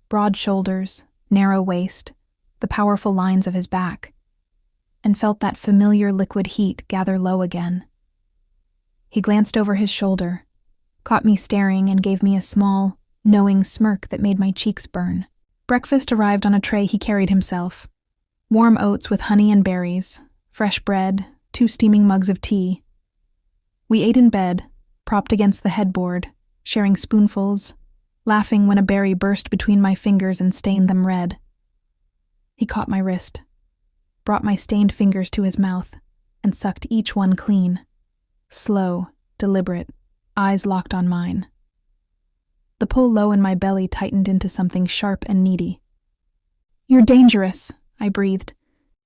Broad shoulders, narrow waist, the powerful lines of his back, and felt that familiar liquid heat gather low again. He glanced over his shoulder, caught me staring, and gave me a small, knowing smirk that made my cheeks burn. Breakfast arrived on a tray he carried himself. Warm oats with honey and berries, fresh bread, 2 steaming mugs of tea. We ate in bed, propped against the headboard, sharing spoonfuls, laughing when a berry burst between my fingers and stained them red. He caught my wrist, brought my stained fingers to his mouth, and sucked each one clean. Slow, deliberate, eyes locked on mine. The pull low in my belly tightened into something sharp and needy. "You're dangerous," I breathed.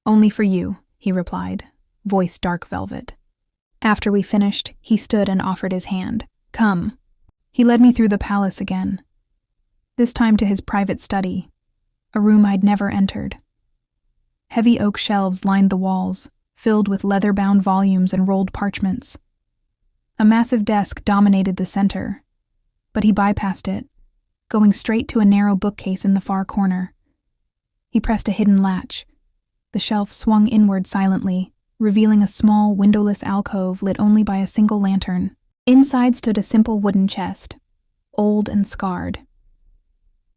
"Only for you," he replied, voice dark velvet. After we finished, he stood and offered his hand. "Come." He led me through the palace again, this time to his private study, a room I'd never entered. Heavy oak shelves lined the walls, filled with leather-bound volumes and rolled parchments. A massive desk dominated the center, but he bypassed it, going straight to a narrow bookcase in the far corner. He pressed a hidden latch. The shelf swung inward silently, revealing a small, windowless alcove lit only by a single lantern. Inside stood a simple wooden chest, old and scarred.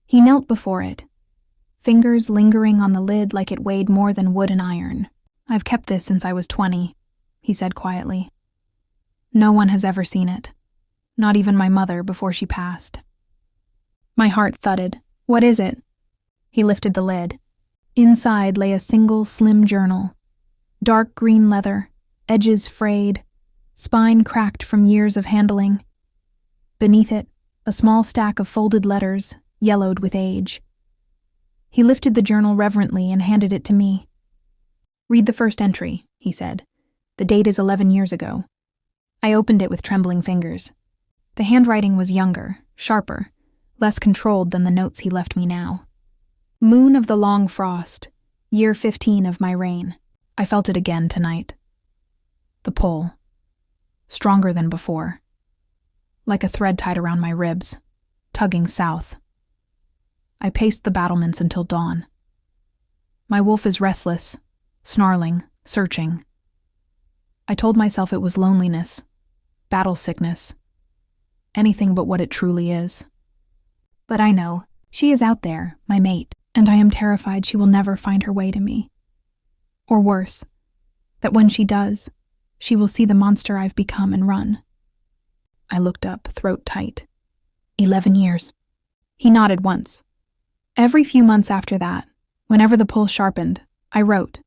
He knelt before it, fingers lingering on the lid like it weighed more than wood and iron. "I've kept this since I was 20, he said quietly. "No one has ever seen it, not even my mother before she passed." My heart thudded. "What is it?" He lifted the lid. Inside lay a single slim journal, dark green leather, edges frayed, spine cracked from years of handling. Beneath it, a small stack of folded letters, yellowed with age. He lifted the journal reverently and handed it to me. "Read the first entry," he said. "The date is 11 years ago." I opened it with trembling fingers. The handwriting was younger, sharper, less controlled than the notes he left me now. "Moon of the long frost, year 15 of my reign." I felt it again tonight. The pull. Stronger than before. Like a thread tied around my ribs, tugging south. I paced the battlements until dawn. My wolf is restless, snarling, searching. I told myself it was loneliness, battle sickness, anything but what it truly is. But I know, she is out there, my mate, and I am terrified she will never find her way to me. Or worse, that when she does, she will see the monster I've become and run. I looked up, throat tight. 11 years. He nodded once. Every few months after that, whenever the pull sharpened, I wrote,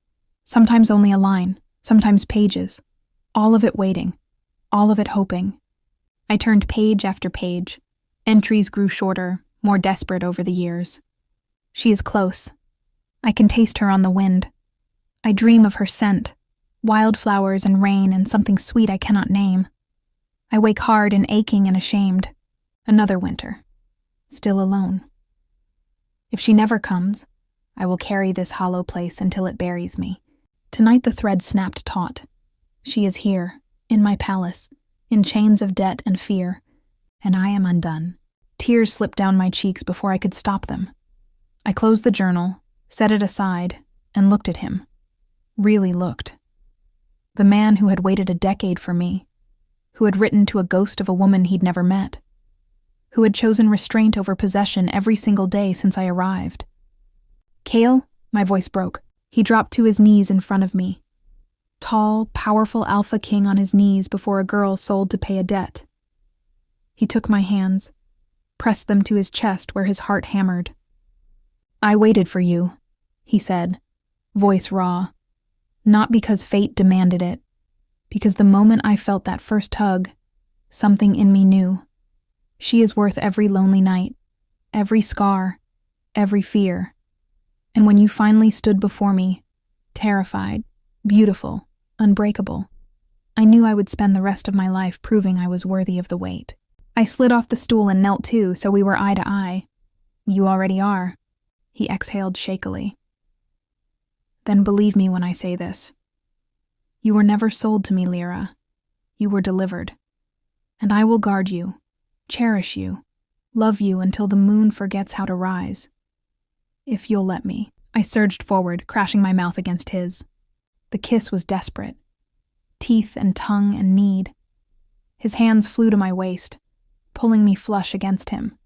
sometimes only a line, sometimes pages, all of it waiting, all of it hoping. I turned page after page. Entries grew shorter, more desperate over the years. She is close. I can taste her on the wind. I dream of her scent, wildflowers and rain and something sweet I cannot name. I wake hard and aching and ashamed. Another winter. Still alone. If she never comes, I will carry this hollow place until it buries me. Tonight the thread snapped taut. She is here, in my palace, in chains of debt and fear, and I am undone. Tears slipped down my cheeks before I could stop them. I closed the journal, set it aside, and looked at him. Really looked. The man who had waited a decade for me, who had written to a ghost of a woman he'd never met, who had chosen restraint over possession every single day since I arrived. Kael, my voice broke. He dropped to his knees in front of me. Tall, powerful Alpha King on his knees before a girl sold to pay a debt. He took my hands, pressed them to his chest where his heart hammered. I waited for you, he said, voice raw. Not because fate demanded it, because the moment I felt that first hug, something in me knew. She is worth every lonely night, every scar, every fear. And when you finally stood before me, terrified, beautiful, unbreakable, I knew I would spend the rest of my life proving I was worthy of the wait. I slid off the stool and knelt too, so we were eye to eye. You already are, he exhaled shakily. Then believe me when I say this. You were never sold to me, Lira. You were delivered. And I will guard you, cherish you, love you until the moon forgets how to rise. If you'll let me. I surged forward, crashing my mouth against his. The kiss was desperate. Teeth and tongue and need. His hands flew to my waist, pulling me flush against him.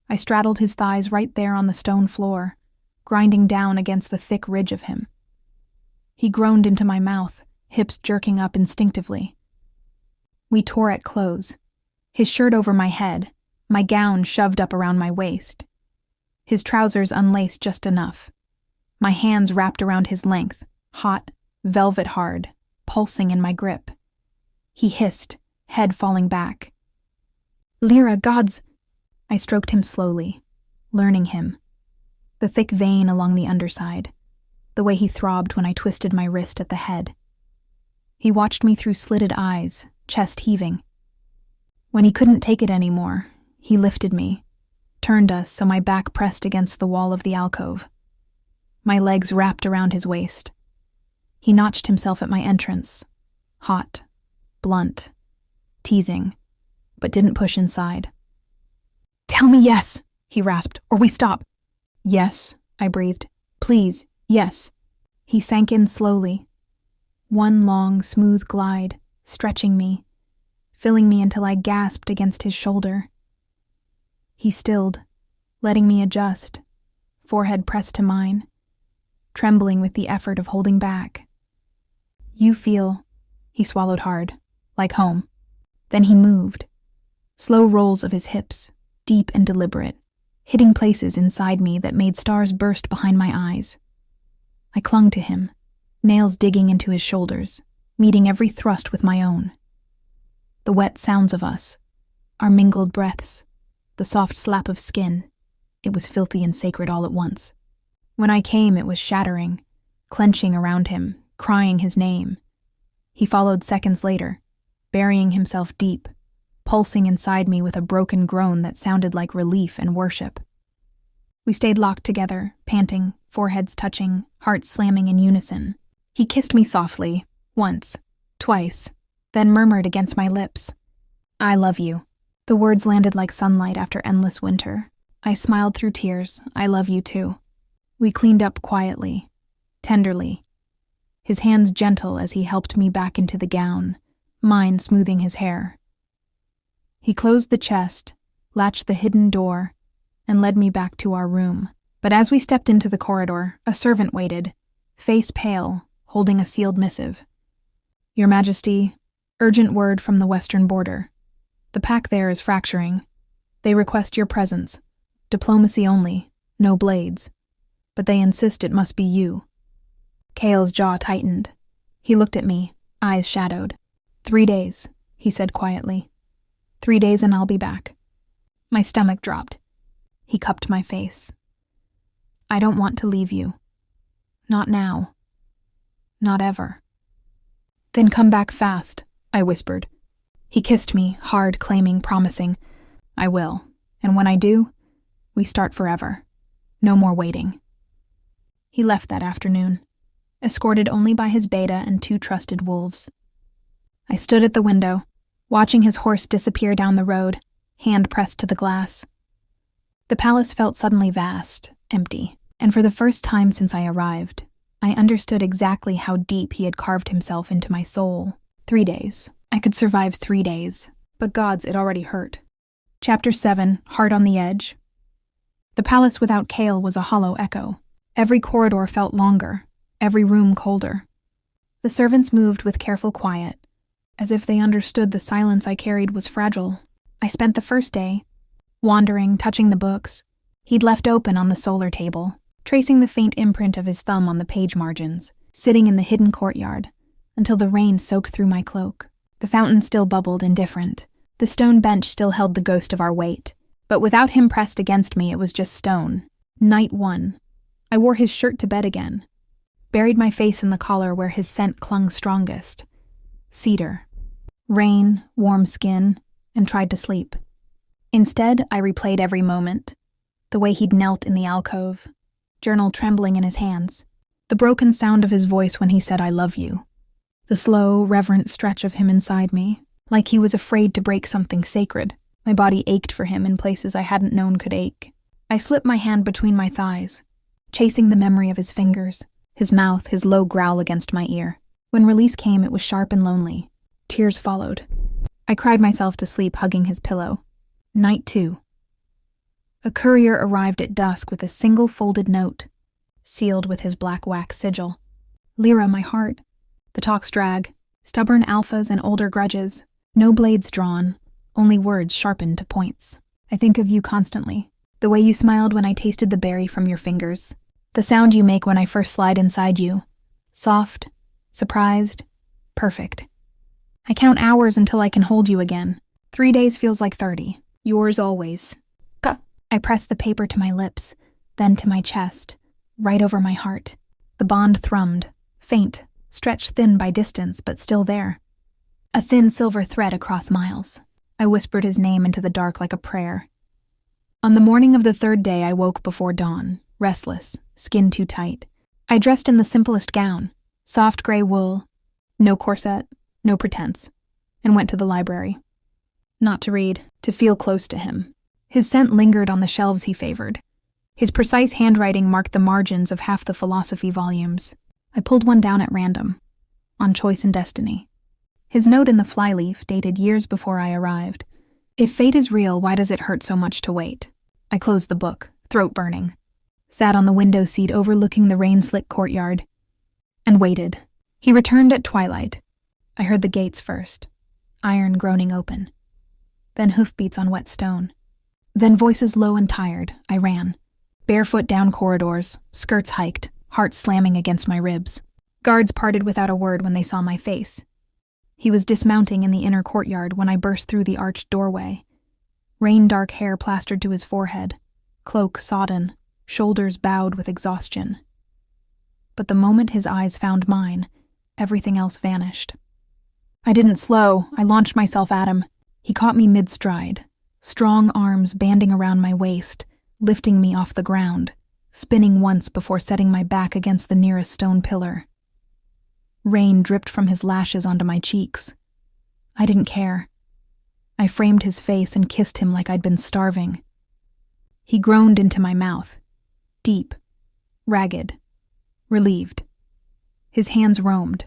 I straddled his thighs right there on the stone floor, grinding down against the thick ridge of him. He groaned into my mouth, hips jerking up instinctively. We tore at clothes, his shirt over my head, my gown shoved up around my waist. His trousers unlaced just enough. My hands wrapped around his length, hot, velvet hard, pulsing in my grip. He hissed, head falling back. Lira, gods! I stroked him slowly, learning him. The thick vein along the underside, the way he throbbed when I twisted my wrist at the head. He watched me through slitted eyes, chest heaving. When he couldn't take it anymore, he lifted me, turned us so my back pressed against the wall of the alcove. My legs wrapped around his waist. He notched himself at my entrance, hot, blunt, teasing, but didn't push inside. Tell me yes, he rasped, or we stop. Yes, I breathed. Please, yes. He sank in slowly. One long, smooth glide, stretching me, filling me until I gasped against his shoulder. He stilled, letting me adjust, forehead pressed to mine, trembling with the effort of holding back. You feel, he swallowed hard, like home. Then he moved. Slow rolls of his hips, deep and deliberate, hitting places inside me that made stars burst behind my eyes. I clung to him, nails digging into his shoulders, meeting every thrust with my own. The wet sounds of us, our mingled breaths, the soft slap of skin, it was filthy and sacred all at once. When I came, it was shattering, clenching around him, crying his name. He followed seconds later, burying himself deep, pulsing inside me with a broken groan that sounded like relief and worship. We stayed locked together, panting, foreheads touching, hearts slamming in unison. He kissed me softly, once, twice, then murmured against my lips, "I love you." The words landed like sunlight after endless winter. I smiled through tears. "I love you too." We cleaned up quietly, tenderly, his hands gentle as he helped me back into the gown, mine smoothing his hair. He closed the chest, latched the hidden door, and led me back to our room. But as we stepped into the corridor, a servant waited, face pale, holding a sealed missive. "Your Majesty, urgent word from the western border. The pack there is fracturing. They request your presence. Diplomacy only, no blades. But they insist it must be you." Kael's jaw tightened. He looked at me, eyes shadowed. 3 days, he said quietly. 3 days and I'll be back. My stomach dropped. He cupped my face. "I don't want to leave you. Not now. Not ever." "Then come back fast," I whispered. He kissed me, hard, claiming, promising, "I will. And when I do, we start forever. No more waiting." He left that afternoon, escorted only by his beta and 2 trusted wolves. I stood at the window, watching his horse disappear down the road, hand pressed to the glass. The palace felt suddenly vast, empty, and for the first time since I arrived, I understood exactly how deep he had carved himself into my soul. 3 days. I could survive 3 days, but gods, it already hurt. Chapter 7, Heart on the Edge. The palace without Kael was a hollow echo. Every corridor felt longer, every room colder. The servants moved with careful quiet, as if they understood the silence I carried was fragile. I spent the first day, wandering, touching the books he'd left open on the solar table, tracing the faint imprint of his thumb on the page margins, sitting in the hidden courtyard, until the rain soaked through my cloak. The fountain still bubbled indifferent. The stone bench still held the ghost of our weight, but without him pressed against me, it was just stone. Night 1. I wore his shirt to bed again, buried my face in the collar where his scent clung strongest. Cedar. Rain, warm skin, and tried to sleep. Instead, I replayed every moment. The way he'd knelt in the alcove, journal trembling in his hands. The broken sound of his voice when he said, "I love you." The slow, reverent stretch of him inside me, like he was afraid to break something sacred. My body ached for him in places I hadn't known could ache. I slipped my hand between my thighs, chasing the memory of his fingers, his mouth, his low growl against my ear. When release came, it was sharp and lonely. Tears followed. I cried myself to sleep hugging his pillow. Night 2. A courier arrived at dusk with a single folded note, sealed with his black wax sigil. "Lira, my heart." The talks drag, stubborn alphas and older grudges, no blades drawn, only words sharpened to points. "I think of you constantly. The way you smiled when I tasted the berry from your fingers. The sound you make when I first slide inside you. Soft, surprised, perfect. I count hours until I can hold you again. 3 days feels like 30. Yours always." I pressed the paper to my lips, then to my chest, right over my heart. The bond thrummed, faint, stretched thin by distance, but still there. A thin silver thread across miles. I whispered his name into the dark like a prayer. On the morning of the 3rd day, I woke before dawn, restless, skin too tight. I dressed in the simplest gown, soft gray wool, no corset, no pretense, and went to the library. Not to read, to feel close to him. His scent lingered on the shelves he favored. His precise handwriting marked the margins of half the philosophy volumes. I pulled one down at random, on choice and destiny. His note in the flyleaf dated years before I arrived. "If fate is real, why does it hurt so much to wait?" I closed the book, throat burning, sat on the window seat overlooking the rain-slick courtyard, and waited. He returned at twilight. I heard the gates first, iron groaning open, then hoofbeats on wet stone. Then voices low and tired. I ran, barefoot down corridors, skirts hiked, heart slamming against my ribs. Guards parted without a word when they saw my face. He was dismounting in the inner courtyard when I burst through the arched doorway. Rain-dark hair plastered to his forehead, cloak sodden, shoulders bowed with exhaustion. But the moment his eyes found mine, everything else vanished. I didn't slow. I launched myself at him. He caught me mid-stride, strong arms banding around my waist, lifting me off the ground, spinning once before setting my back against the nearest stone pillar. Rain dripped from his lashes onto my cheeks. I didn't care. I framed his face and kissed him like I'd been starving. He groaned into my mouth, deep, ragged, relieved. His hands roamed,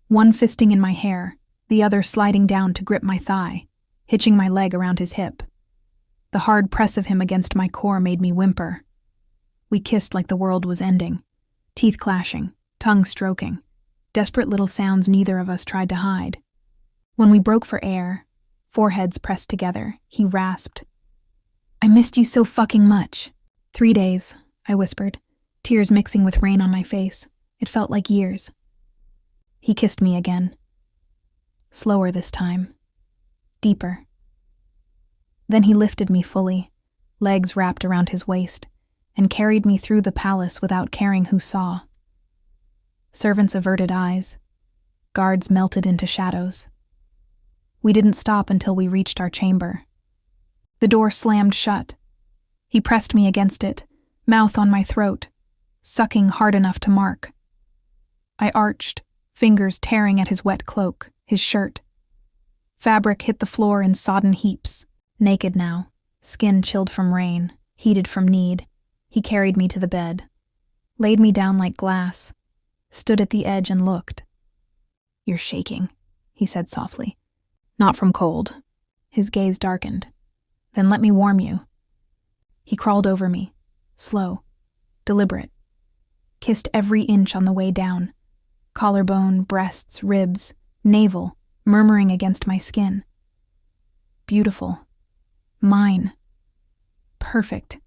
one fisting in my hair, the other sliding down to grip my thigh, hitching my leg around his hip. The hard press of him against my core made me whimper. We kissed like the world was ending, teeth clashing, tongue stroking, desperate little sounds neither of us tried to hide. When we broke for air, foreheads pressed together, he rasped, "I missed you so fucking much." 3 days, I whispered, tears mixing with rain on my face. It felt like years. He kissed me again. Slower this time. Deeper. Then he lifted me fully, legs wrapped around his waist, and carried me through the palace without caring who saw. Servants averted eyes. Guards melted into shadows. We didn't stop until we reached our chamber. The door slammed shut. He pressed me against it, mouth on my throat, sucking hard enough to mark. I arched, fingers tearing at his wet cloak, his shirt. Fabric hit the floor in sodden heaps. Naked now, skin chilled from rain, heated from need, he carried me to the bed, laid me down like glass, stood at the edge and looked. "You're shaking," he said softly. "Not from cold." His gaze darkened. "Then let me warm you." He crawled over me, slow, deliberate, kissed every inch on the way down, collarbone, breasts, ribs, navel, murmuring against my skin. Beautiful. Mine. Perfect.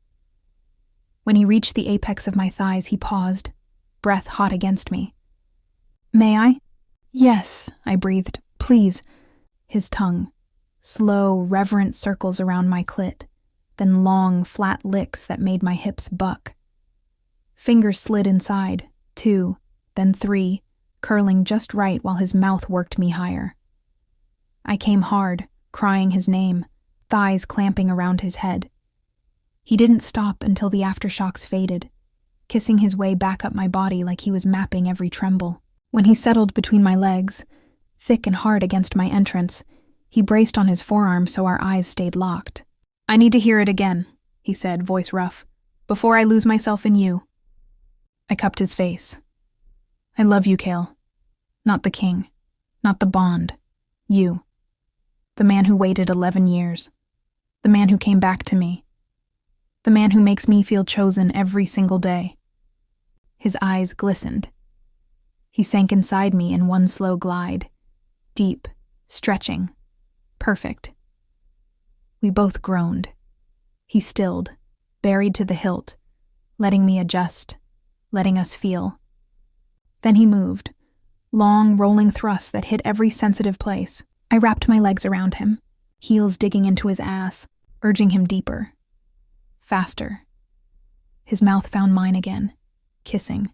When he reached the apex of my thighs, he paused, breath hot against me. "May I?" "Yes," I breathed. "Please." His tongue, slow, reverent circles around my clit, then long, flat licks that made my hips buck. Fingers slid inside, 2, then 3, curling just right while his mouth worked me higher. I came hard, crying his name, thighs clamping around his head. He didn't stop until the aftershocks faded, kissing his way back up my body like he was mapping every tremble. When he settled between my legs, thick and hard against my entrance, he braced on his forearm so our eyes stayed locked. "I need to hear it again," he said, voice rough, "before I lose myself in you." I cupped his face. "I love you, Kael. Not the king. Not the bond. You. The man who waited 11 years. The man who came back to me. The man who makes me feel chosen every single day." His eyes glistened. He sank inside me in one slow glide. Deep, stretching, perfect. We both groaned. He stilled, buried to the hilt, letting me adjust, letting us feel. Then he moved, long, rolling thrusts that hit every sensitive place. I wrapped my legs around him, heels digging into his ass, urging him deeper. Faster. His mouth found mine again, kissing.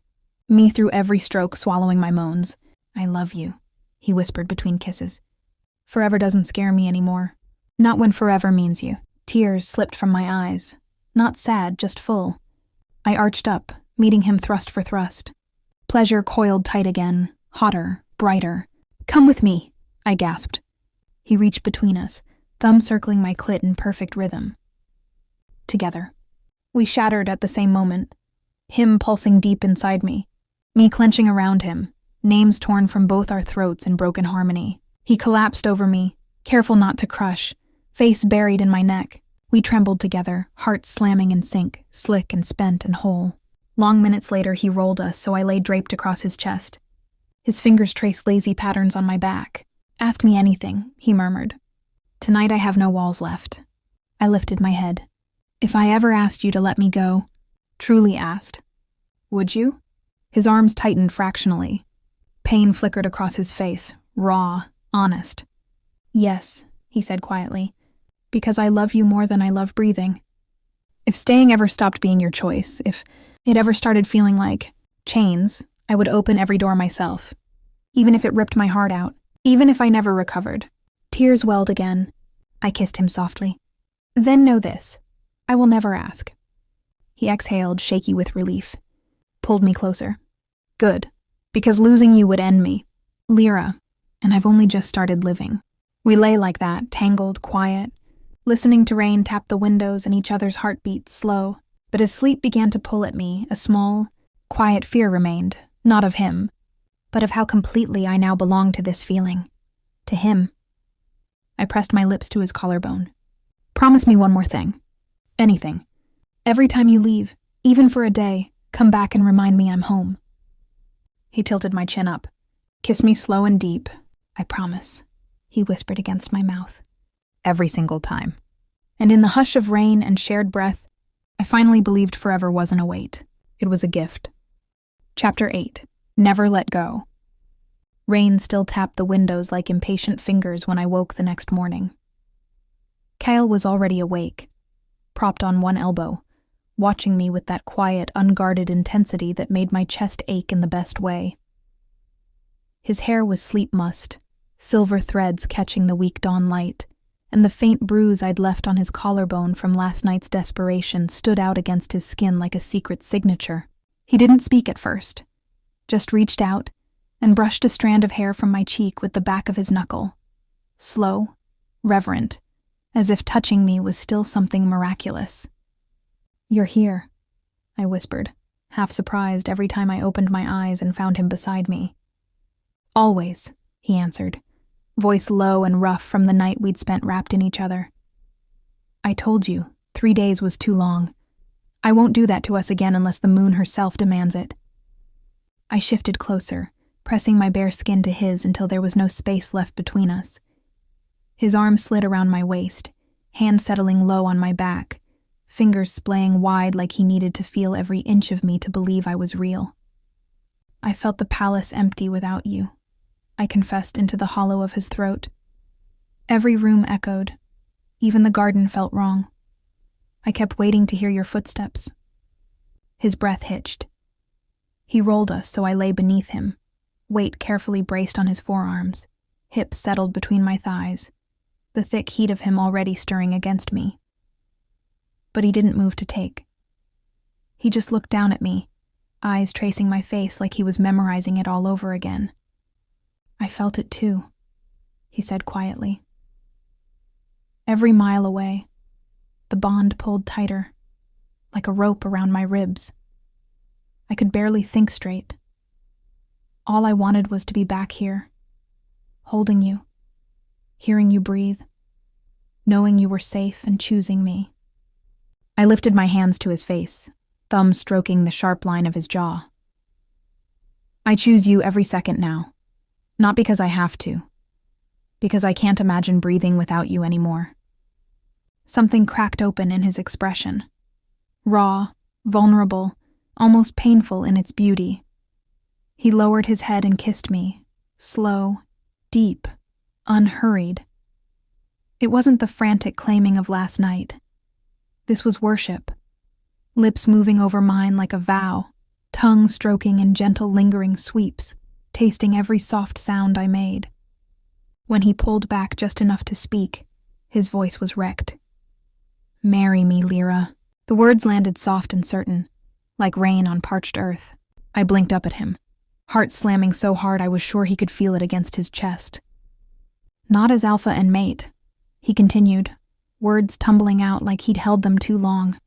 Me through every stroke, swallowing my moans. "I love you," he whispered between kisses. "Forever doesn't scare me anymore. Not when forever means you." Tears slipped from my eyes. Not sad, just full. I arched up, meeting him thrust for thrust. Pleasure coiled tight again, hotter, brighter. "Come with me," I gasped. He reached between us, thumb circling my clit in perfect rhythm. Together. We shattered at the same moment, him pulsing deep inside me, me clenching around him, names torn from both our throats in broken harmony. He collapsed over me, careful not to crush, face buried in my neck. We trembled together, hearts slamming in sync, slick and spent and whole. Long minutes later, he rolled us, so I lay draped across his chest. His fingers traced lazy patterns on my back. "Ask me anything," he murmured. "Tonight I have no walls left." I lifted my head. "If I ever asked you to let me go," truly asked, "would you?" His arms tightened fractionally. Pain flickered across his face, raw, honest. "Yes," he said quietly, "because I love you more than I love breathing." If staying ever stopped being your choice, if it ever started feeling like chains, I would open every door myself, even if it ripped my heart out, even if I never recovered. Tears welled again. I kissed him softly. "Then know this. I will never ask." He exhaled, shaky with relief. Pulled me closer. "Good, because losing you would end me. Lira, and I've only just started living. We lay like that, tangled, quiet, listening to rain tap the windows and each other's heartbeats slow. But as sleep began to pull at me, a small, quiet fear remained, not of him, but of how completely I now belonged to this feeling. To him. I pressed my lips to his collarbone. Promise me one more thing. Anything. Every time you leave, even for a day, come back and remind me I'm home. He tilted my chin up. Kiss me slow and deep. I promise, he whispered against my mouth. Every single time. And in the hush of rain and shared breath, I finally believed forever wasn't a wait. It was a gift. Chapter 8. Never Let Go. Rain still tapped the windows like impatient fingers when I woke the next morning. Kael was already awake, propped on one elbow, watching me with that quiet, unguarded intensity that made my chest ache in the best way. His hair was sleep mussed, silver threads catching the weak dawn light, and the faint bruise I'd left on his collarbone from last night's desperation stood out against his skin like a secret signature. He didn't speak at first, just reached out and brushed a strand of hair from my cheek with the back of his knuckle. Slow, reverent, as if touching me was still something miraculous. You're here, I whispered, half surprised every time I opened my eyes and found him beside me. Always, he answered, voice low and rough from the night we'd spent wrapped in each other. I told you, 3 days was too long. I won't do that to us again unless the moon herself demands it. I shifted closer, pressing my bare skin to his until there was no space left between us. His arm slid around my waist, hand settling low on my back, fingers splaying wide like he needed to feel every inch of me to believe I was real. I felt the palace empty without you, I confessed into the hollow of his throat. Every room echoed. Even the garden felt wrong. I kept waiting to hear your footsteps. His breath hitched. He rolled us so I lay beneath him, weight carefully braced on his forearms, hips settled between my thighs, the thick heat of him already stirring against me. But he didn't move to take. He just looked down at me, eyes tracing my face like he was memorizing it all over again. I felt it too, he said quietly. Every mile away, the bond pulled tighter, like a rope around my ribs. I could barely think straight. All I wanted was to be back here, holding you, hearing you breathe, knowing you were safe and choosing me. I lifted my hands to his face, thumb stroking the sharp line of his jaw. I choose you every second now, not because I have to, because I can't imagine breathing without you anymore. Something cracked open in his expression, raw, vulnerable, almost painful in its beauty. He lowered his head and kissed me, slow, deep, unhurried. It wasn't the frantic claiming of last night. This was worship, lips moving over mine like a vow, tongue stroking in gentle lingering sweeps, tasting every soft sound I made. When he pulled back just enough to speak, his voice was wrecked. Marry me, Lira. The words landed soft and certain, like rain on parched earth. I blinked up at him, heart slamming so hard I was sure he could feel it against his chest. Not as alpha and mate, he continued, words tumbling out like he'd held them too long.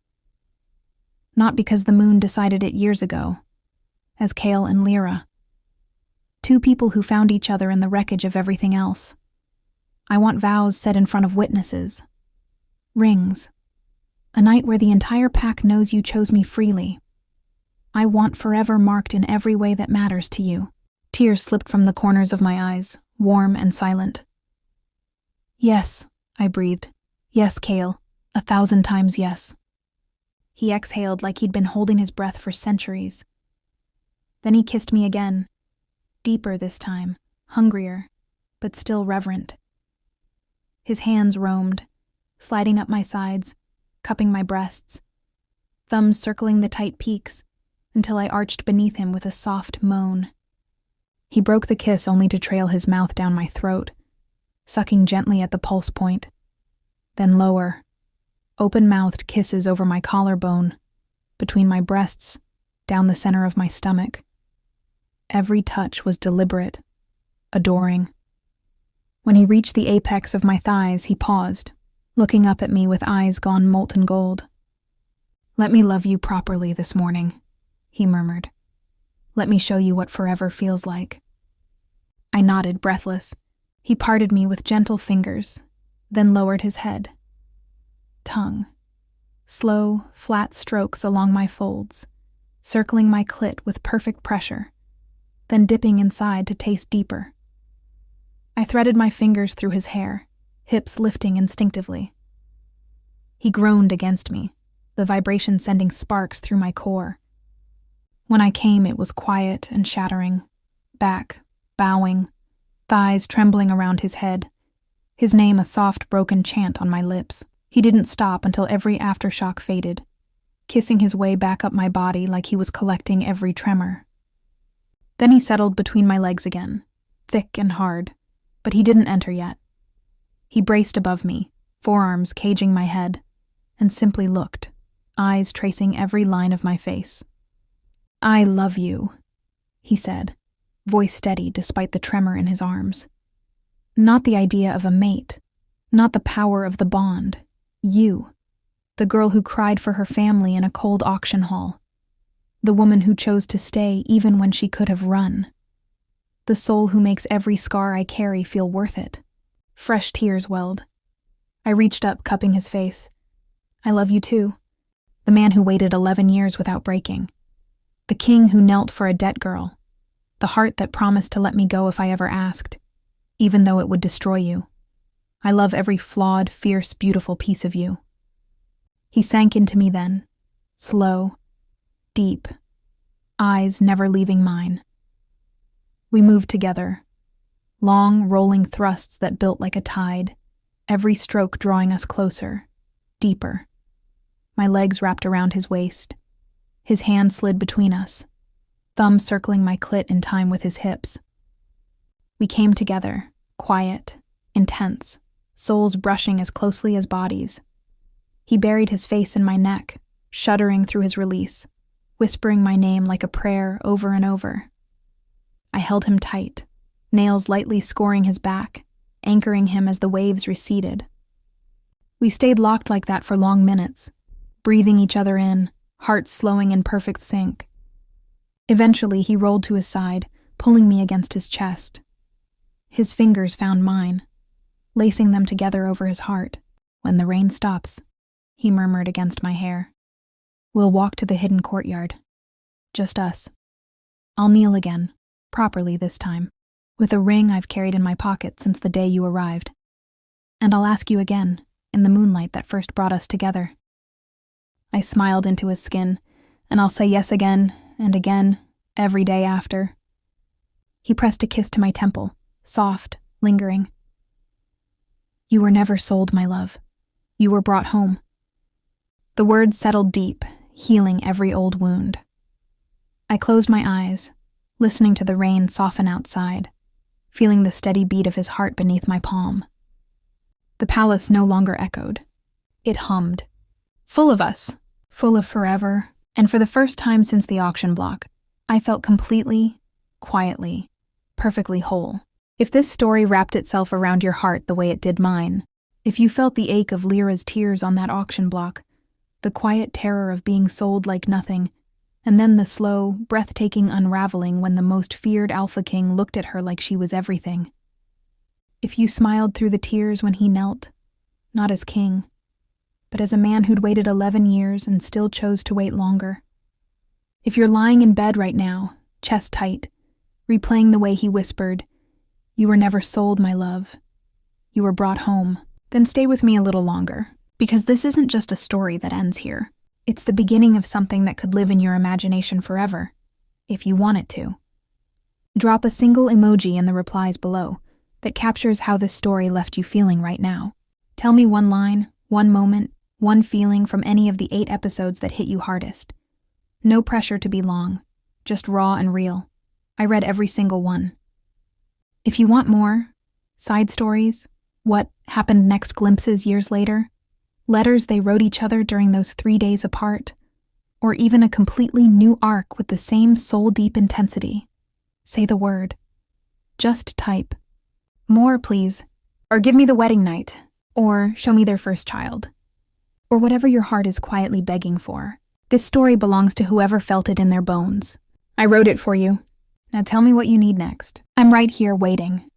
Not because the moon decided it years ago, as Kael and Lira. Two people who found each other in the wreckage of everything else. I want vows said in front of witnesses. Rings. A night where the entire pack knows you chose me freely. I want forever marked in every way that matters to you. Tears slipped from the corners of my eyes, warm and silent. Yes, I breathed. Yes, Kael. 1,000 times yes. He exhaled like he'd been holding his breath for centuries. Then he kissed me again, deeper this time, hungrier, but still reverent. His hands roamed, sliding up my sides, cupping my breasts, thumbs circling the tight peaks, until I arched beneath him with a soft moan. He broke the kiss only to trail his mouth down my throat, sucking gently at the pulse point, then lower, open-mouthed kisses over my collarbone, between my breasts, down the center of my stomach. Every touch was deliberate, adoring. When he reached the apex of my thighs, he paused, looking up at me with eyes gone molten gold. "Let me love you properly this morning," he murmured. "Let me show you what forever feels like." I nodded, breathless. He parted me with gentle fingers, then lowered his head. Tongue. Slow, flat strokes along my folds, circling my clit with perfect pressure, then dipping inside to taste deeper. I threaded my fingers through his hair, hips lifting instinctively. He groaned against me, the vibration sending sparks through my core. When I came, it was quiet and shattering, back, bowing, thighs trembling around his head, his name a soft broken chant on my lips. He didn't stop until every aftershock faded, kissing his way back up my body like he was collecting every tremor. Then he settled between my legs again, thick and hard, but he didn't enter yet. He braced above me, forearms caging my head, and simply looked, eyes tracing every line of my face. "I love you," he said, voice steady despite the tremor in his arms. Not the idea of a mate, not the power of the bond. You, the girl who cried for her family in a cold auction hall. The woman who chose to stay even when she could have run. The soul who makes every scar I carry feel worth it. Fresh tears welled. I reached up, cupping his face. "I love you too. The man who waited 11 years without breaking. The king who knelt for a debt girl. The heart that promised to let me go if I ever asked, even though it would destroy you. I love every flawed, fierce, beautiful piece of you." He sank into me then, slow, deep, eyes never leaving mine. We moved together, long, rolling thrusts that built like a tide, every stroke drawing us closer, deeper. My legs wrapped around his waist. His hand slid between us, thumb circling my clit in time with his hips. We came together, quiet, intense, souls brushing as closely as bodies. He buried his face in my neck, shuddering through his release, whispering my name like a prayer over and over. I held him tight, nails lightly scoring his back, anchoring him as the waves receded. We stayed locked like that for long minutes, breathing each other in, hearts slowing in perfect sync. Eventually, he rolled to his side, pulling me against his chest. His fingers found mine, lacing them together over his heart. "When the rain stops," he murmured against my hair, "we'll walk to the hidden courtyard. Just us. I'll kneel again, properly this time, with a ring I've carried in my pocket since the day you arrived. And I'll ask you again, in the moonlight that first brought us together." I smiled into his skin, and I'll say yes again, and again, every day after. He pressed a kiss to my temple, soft, lingering. "You were never sold, my love. You were brought home." The words settled deep, healing every old wound. I closed my eyes, listening to the rain soften outside, feeling the steady beat of his heart beneath my palm. The palace no longer echoed. It hummed. Full of us, full of forever, and for the first time since the auction block, I felt completely, quietly, perfectly whole. If this story wrapped itself around your heart the way it did mine, if you felt the ache of Lira's tears on that auction block, the quiet terror of being sold like nothing, and then the slow, breathtaking unraveling when the most feared Alpha King looked at her like she was everything. If you smiled through the tears when he knelt, not as king, but as a man who'd waited 11 years and still chose to wait longer. If you're lying in bed right now, chest tight, replaying the way he whispered, "You were never sold, my love. You were brought home," then stay with me a little longer, because this isn't just a story that ends here. It's the beginning of something that could live in your imagination forever, if you want it to. Drop a single emoji in the replies below that captures how this story left you feeling right now. Tell me one line, one moment, one feeling from any of the 8 episodes that hit you hardest. No pressure to be long, just raw and real. I read every single one. If you want more, side stories, what happened next glimpses years later, letters they wrote each other during those 3 days apart, or even a completely new arc with the same soul-deep intensity, say the word. Just type. More, please. Or give me the wedding night. Or show me their first child. Or whatever your heart is quietly begging for. This story belongs to whoever felt it in their bones. I wrote it for you. Now tell me what you need next. I'm right here waiting.